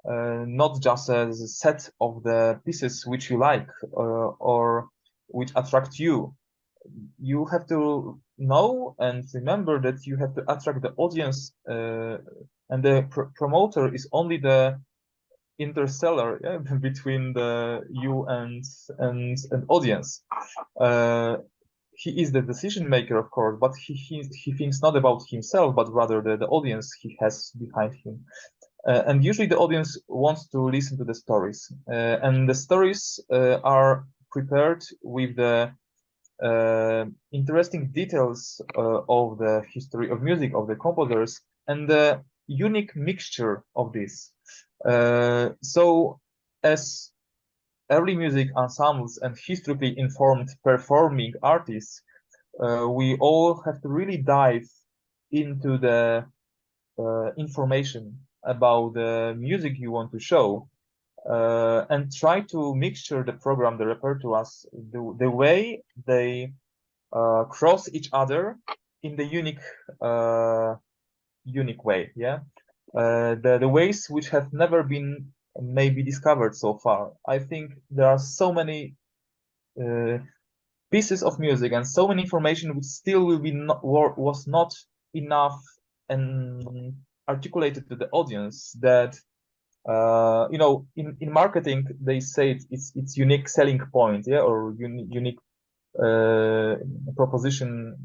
[SPEAKER 4] not just as a set of the pieces which you like or which attract you. You have to know and remember that you have to attract the audience, and the promoter is only the interstellar, yeah, between you and audience. He is the decision maker, of course, but he thinks not about himself, but rather the audience he has behind him. And usually the audience wants to listen to the stories, and the stories are prepared with the interesting details of the history of music of the composers and the unique mixture of this. So as early music ensembles and historically informed performing artists, we all have to really dive into the information about the music you want to show, and try to mixture the program, the repertoires, the way they cross each other in the unique way, yeah. The ways which have never been maybe discovered so far. I think there are so many pieces of music and so many information which still will be was not enough and articulated to the audience that you know, in marketing they say it's unique selling point, yeah, or unique proposition.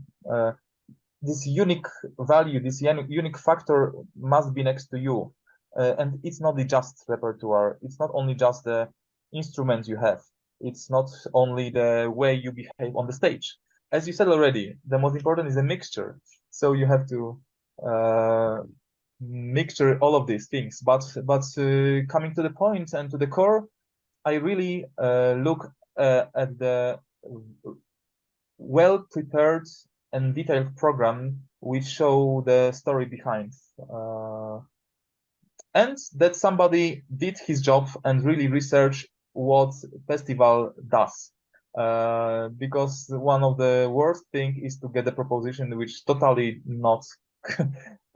[SPEAKER 4] This unique value, this unique factor must be next to you, and it's not just repertoire. It's not only just the instruments you have. It's not only the way you behave on the stage. As you said already, the most important is a mixture. So you have to mixture all of these things. But coming to the point and to the core, I really look at the well prepared and detailed program which show the story behind, and that somebody did his job and really research what festival does. Because one of the worst thing is to get a proposition which totally not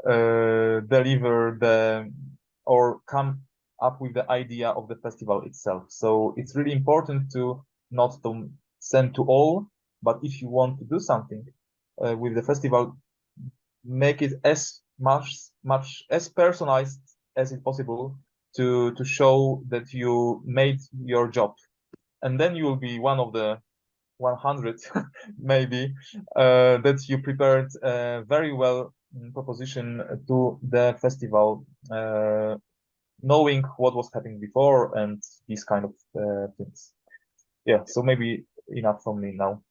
[SPEAKER 4] deliver the or come up with the idea of the festival itself. So it's really important to not to send to all, but if you want to do something with the festival, make it as much as personalized as it's possible to show that you made your job, and then you will be one of the 100 maybe that you prepared a very well proposition to the festival, knowing what was happening before and these kind of things. Yeah, so maybe enough from me now.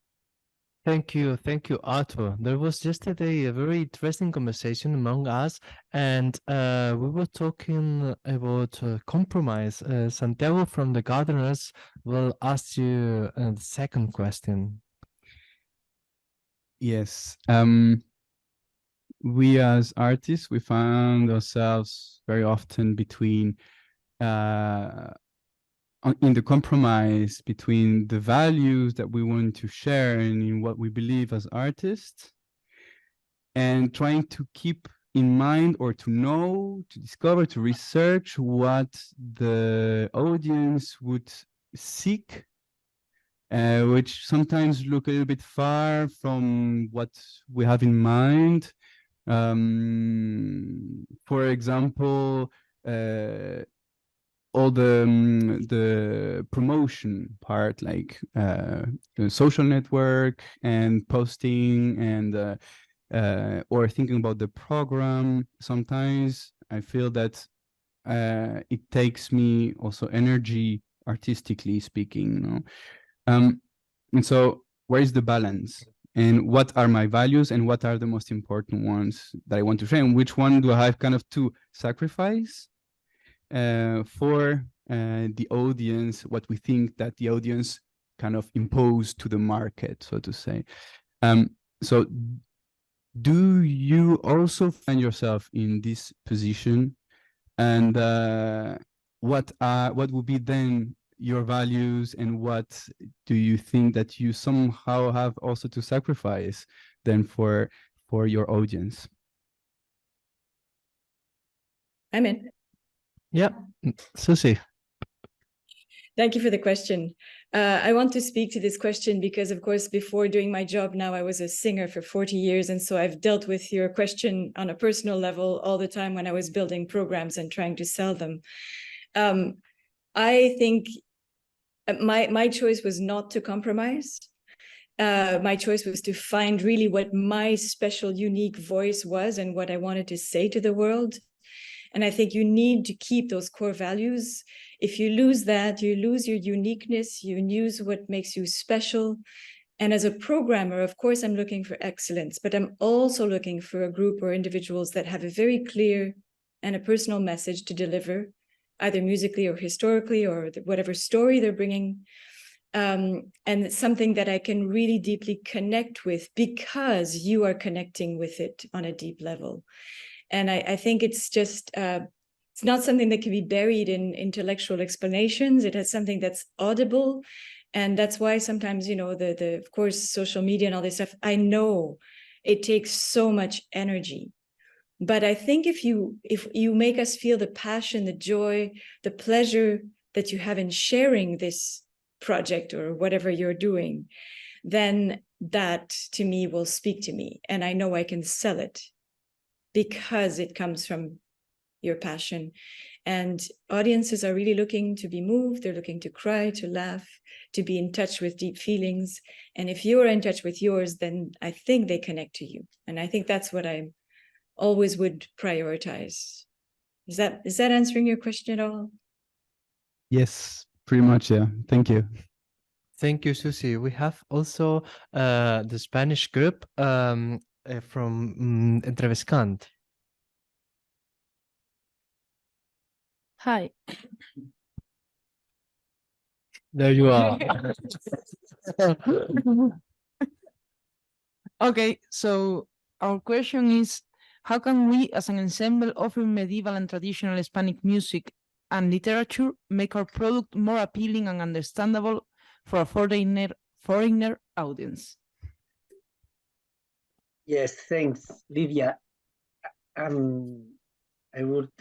[SPEAKER 1] Thank you, Artur. There was yesterday a very interesting conversation among us, and we were talking about compromise. Santiago from the Gardeners will ask you the second question.
[SPEAKER 5] Yes. We as artists, we found ourselves very often between in the compromise between the values that we want to share and in what we believe as artists, and trying to keep in mind or to know, to discover, to research what the audience would seek, which sometimes look a little bit far from what we have in mind. For example, all the promotion part, like the social network and posting and or thinking about the program. Sometimes I feel that it takes me also energy, artistically speaking, you know. And so where is the balance? And what are my values and what are the most important ones that I want to share? And which one do I have kind of to sacrifice for the audience, what we think that the audience kind of impose to the market, so to say. So do you also find yourself in this position? And what would be then your values, and what do you think that you somehow have also to sacrifice then for your audience?
[SPEAKER 3] I'm in.
[SPEAKER 1] Yeah, Suzie.
[SPEAKER 3] Thank you for the question. I want to speak to this question because, of course, before doing my job now, I was a singer for 40 years. And so I've dealt with your question on a personal level all the time when I was building programs and trying to sell them. I think my choice was not to compromise. My choice was to find really what my special, unique voice was and what I wanted to say to the world. And I think you need to keep those core values. If you lose that, you lose your uniqueness, you lose what makes you special. And as a programmer, of course, I'm looking for excellence, but I'm also looking for a group or individuals that have a very clear and a personal message to deliver, either musically or historically or whatever story they're bringing. And it's something that I can really deeply connect with because you are connecting with it on a deep level. And I think it's just, it's not something that can be buried in intellectual explanations. It has something that's audible. And that's why sometimes, you know, of course, social media and all this stuff, I know it takes so much energy. But I think if you make us feel the passion, the joy, the pleasure that you have in sharing this project or whatever you're doing, then that to me will speak to me. And I know I can sell it, because it comes from your passion. And audiences are really looking to be moved. They're looking to cry, to laugh, to be in touch with deep feelings. And if you're in touch with yours, then I think they connect to you. And I think that's what I always would prioritize. Is that answering your question at all?
[SPEAKER 5] Yes, pretty much, yeah. Thank you.
[SPEAKER 1] Thank you, Suzie. We have also the Spanish group from Entreviscant.
[SPEAKER 7] Hi.
[SPEAKER 1] There you are.
[SPEAKER 7] Okay, so our question is, how can we as an ensemble offering medieval and traditional Hispanic music and literature make our product more appealing and understandable for a foreigner audience?
[SPEAKER 2] Yes, thanks, Lydia. I would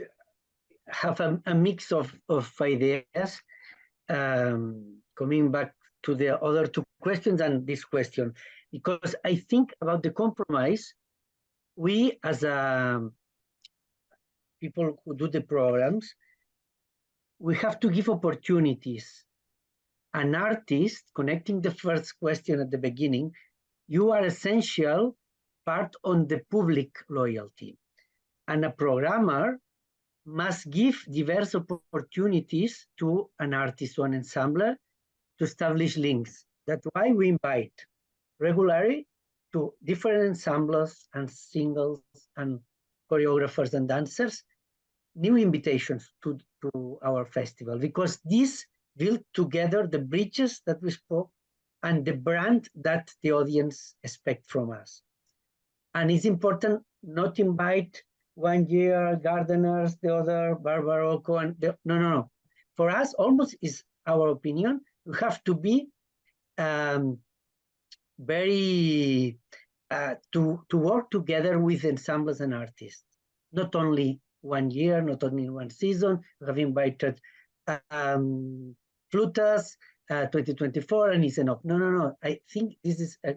[SPEAKER 2] have a mix of ideas. Coming back to the other two questions and this question, because I think about the compromise, we as people who do the programs, we have to give opportunities. An artist, connecting the first question at the beginning, you are essential part on the public loyalty. And a programmer must give diverse opportunities to an artist or an ensembler to establish links. That's why we invite regularly to different ensembles and singles and choreographers and dancers new invitations to our festival, because this build together the bridges that we spoke and the brand that the audience expect from us. And it's important not invite 1 year gardeners, the other Barbarocco, and no. For us, almost is our opinion. We have to be very to work together with ensembles and artists. Not only 1 year, not only 1 season. We have invited Flutas 2024, and it's enough. No. I think this is a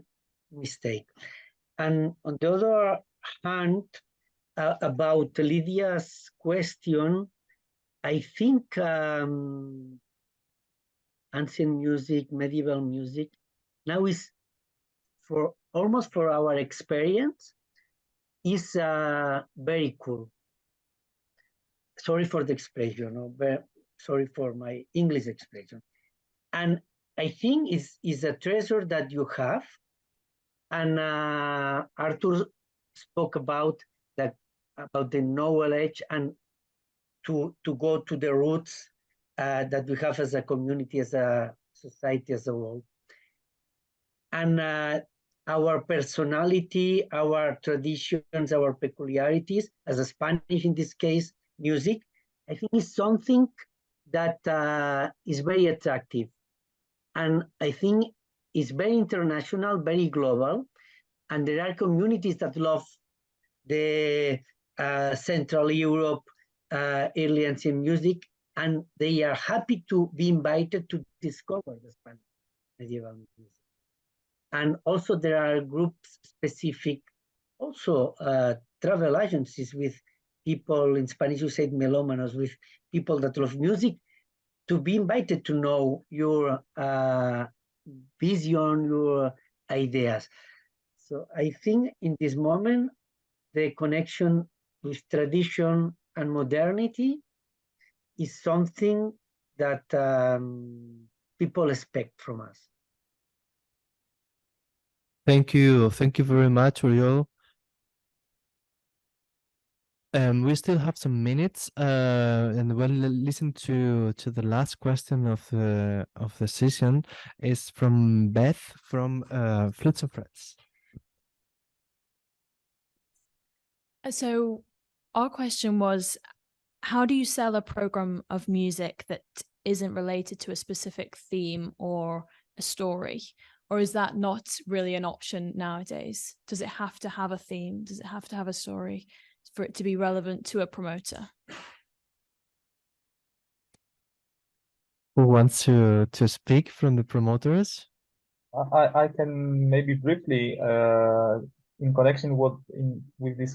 [SPEAKER 2] mistake. And on the other hand, about Lydia's question, I think ancient music, medieval music, now is almost for our experience, is very cool. Sorry for the expression, but sorry for my English expression. And I think is a treasure that you have. And Artur spoke about the knowledge and to go to the roots that we have as a community, as a society, as a whole. And our personality, our traditions, our peculiarities, as a Spanish in this case, music, I think is something that is very attractive. And I think it's very international, very global. And there are communities that love the Central Europe early ancient music, and they are happy to be invited to discover the Spanish medieval music. And also there are groups specific, also travel agencies with people in Spanish who say melómanos, with people that love music, to be invited to know your vision, your ideas. So I think in this moment, the connection with tradition and modernity is something that people expect from us.
[SPEAKER 1] Thank you very much, Oriol. We still have some minutes, and we'll listen to the last question of the session. Is from Beth from Flutes and Frets.
[SPEAKER 6] So our question was, how do you sell a program of music that isn't related to a specific theme or a story? Or is that not really an option nowadays? Does it have to have a theme? Does it have to have a story for it to be relevant to a promoter?
[SPEAKER 1] Who wants to speak from the promoters?
[SPEAKER 4] I can maybe briefly, in connection with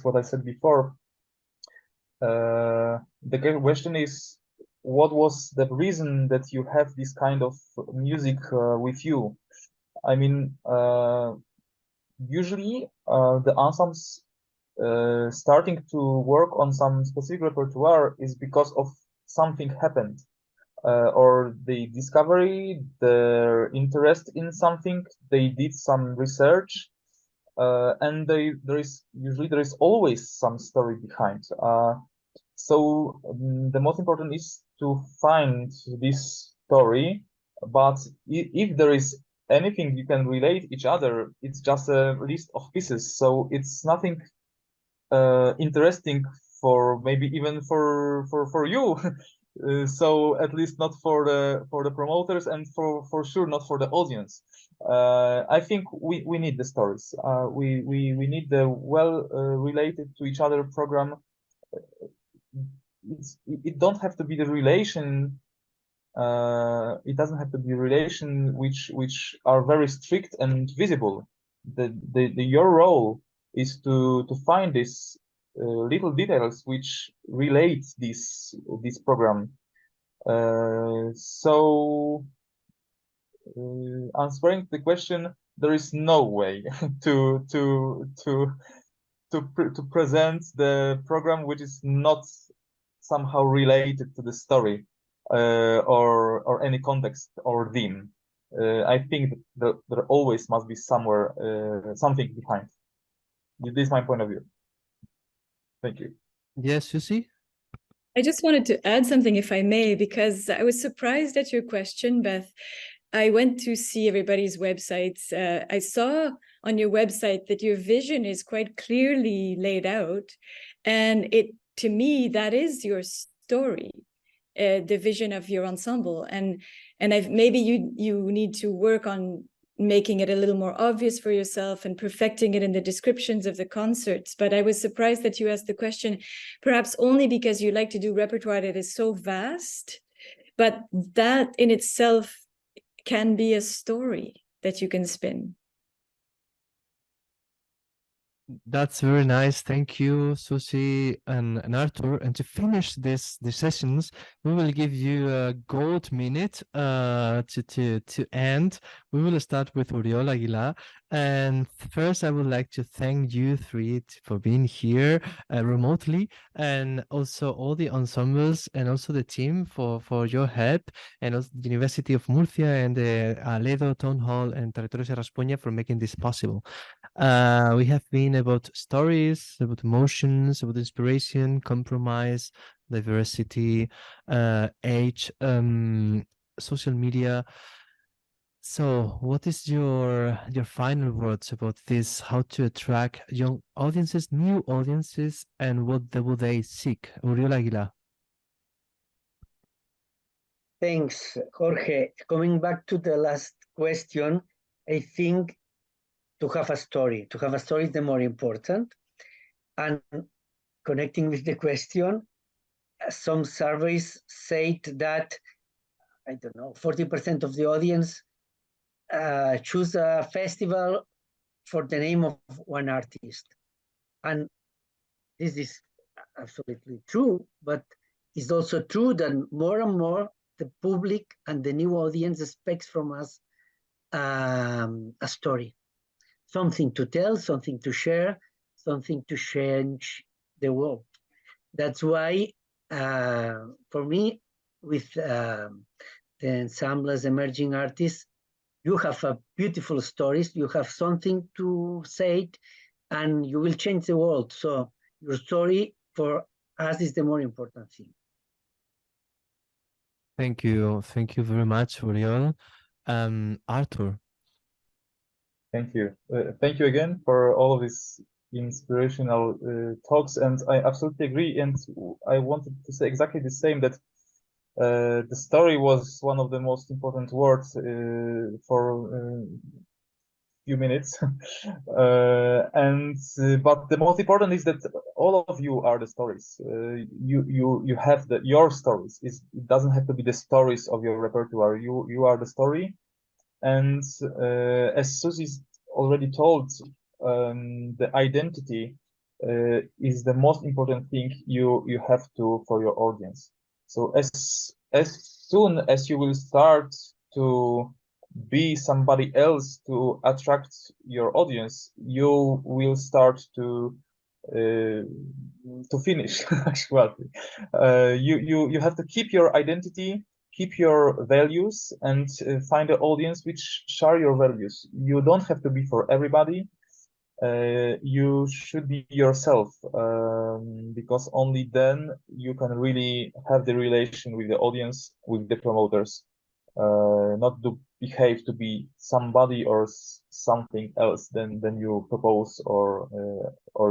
[SPEAKER 4] what I said before. The question is, what was the reason that you have this kind of music with you? I mean, usually the ensembles starting to work on some specific repertoire is because of something happened, or they discovery their interest in something, they did some research, and there is always some story behind. So the most important is to find this story, but if there is anything you can relate each other, it's just a list of pieces. So it's nothing interesting for maybe even for you. So at least not for the promoters, and for sure not for the audience. I think we need the stories. We need the well related to each other program. It don't have to be the relation. It doesn't have to be relation which are very strict and visible. Your role is to find these little details which relate this program. So answering the question, there is no way to present the program which is not somehow related to the story or any context or theme. I think that there always must be somewhere something behind. This is my point of view. Thank you.
[SPEAKER 1] Yes, Suzie?
[SPEAKER 3] I just wanted to add something, if I may, because I was surprised at your question, Beth. I went to see everybody's websites. I saw on your website that your vision is quite clearly laid out. And to me, that is your story, the vision of your ensemble. And maybe you need to work on making it a little more obvious for yourself and perfecting it in the descriptions of the concerts. But I was surprised that you asked the question, perhaps only because you like to do repertoire that is so vast, but that in itself can be a story that you can spin.
[SPEAKER 1] That's very nice. Thank you, Suzie and Artur. And to finish the sessions, we will give you a gold minute to end. We will start with Oriol Águila. And first, I would like to thank you three for being here remotely, and also all the ensembles and also the team for your help, and also the University of Murcia and the Aledo Town Hall and Territorio Sierra Espuña for making this possible. We have been about stories, about emotions, about inspiration, compromise, diversity, age, social media. So what is your final words about this, how to attract young audiences, new audiences, and what would they seek? Oriol Águila.
[SPEAKER 2] Thanks, Jorge. Coming back to the last question, I think to have a story is the more important. And connecting with the question, some surveys say that, I don't know, 40% of the audience choose a festival for the name of one artist. And this is absolutely true, but it's also true that more and more the public and the new audience expects from us a story. Something to tell, something to share, something to change the world. That's why, for me, with the ensemble as emerging artists, you have a beautiful stories, you have something to say, and you will change the world. So your story for us is the more important thing.
[SPEAKER 1] Thank you very much, Oriol. Artur.
[SPEAKER 4] Thank you. Thank you again for all of these inspirational talks, and I absolutely agree. And I wanted to say exactly the same, that the story was one of the most important words for a few minutes. But the most important is that all of you are the stories. You have your stories. It doesn't have to be the stories of your repertoire. You are the story. And as Suzie already told, the identity is the most important thing you have to for your audience. So as soon as you will start to be somebody else to attract your audience, you will start to finish. Actually, you have to keep your identity, keep your values, and find an audience which share your values. You don't have to be for everybody. you should be yourself, because only then you can really have the relation with the audience, with the promoters, not to behave to be somebody or something else than you propose or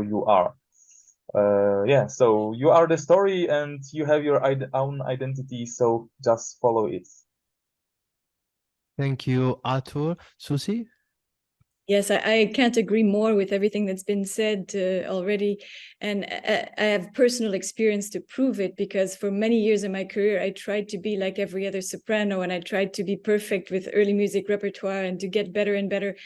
[SPEAKER 4] you are. Yeah, so you are the story and you have your own identity, so just follow it.
[SPEAKER 1] Thank you, Artur. Suzie?
[SPEAKER 3] Yes, I can't agree more with everything that's been said already. And I have personal experience to prove it, because for many years in my career, I tried to be like every other soprano, and I tried to be perfect with early music repertoire and to get better and better.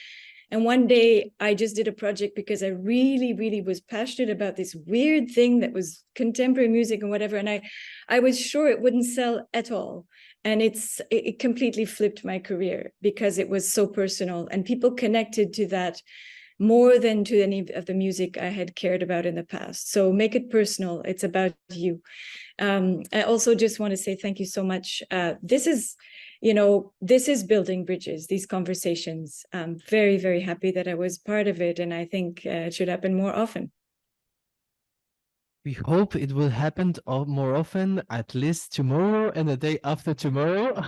[SPEAKER 3] And one day I just did a project because I really, really was passionate about this weird thing that was contemporary music and whatever. And I was sure it wouldn't sell at all. And it completely flipped my career because it was so personal, and people connected to that more than to any of the music I had cared about in the past. So make it personal. It's about you. I also just want to say thank you so much. This is building bridges, these conversations. I'm very, very happy that I was part of it, and I think it should happen more often.
[SPEAKER 1] We hope it will happen more often, at least tomorrow and the day after tomorrow.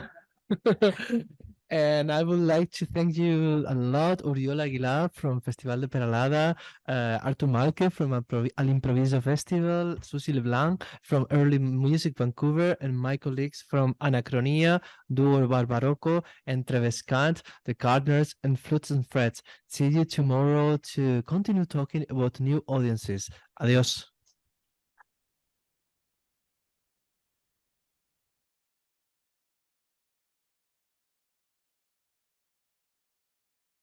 [SPEAKER 1] And I would like to thank you a lot, Oriol Aguilar from Festival de Peralada, Artur Malke from Al Improviso Festival, Suzie Blanc from Early Music Vancouver, and my colleagues from Anachronia, Duo Barbarocco, and Trevescant, the Gardeners, and Flutes and Frets. See you tomorrow to continue talking about new audiences. Adios.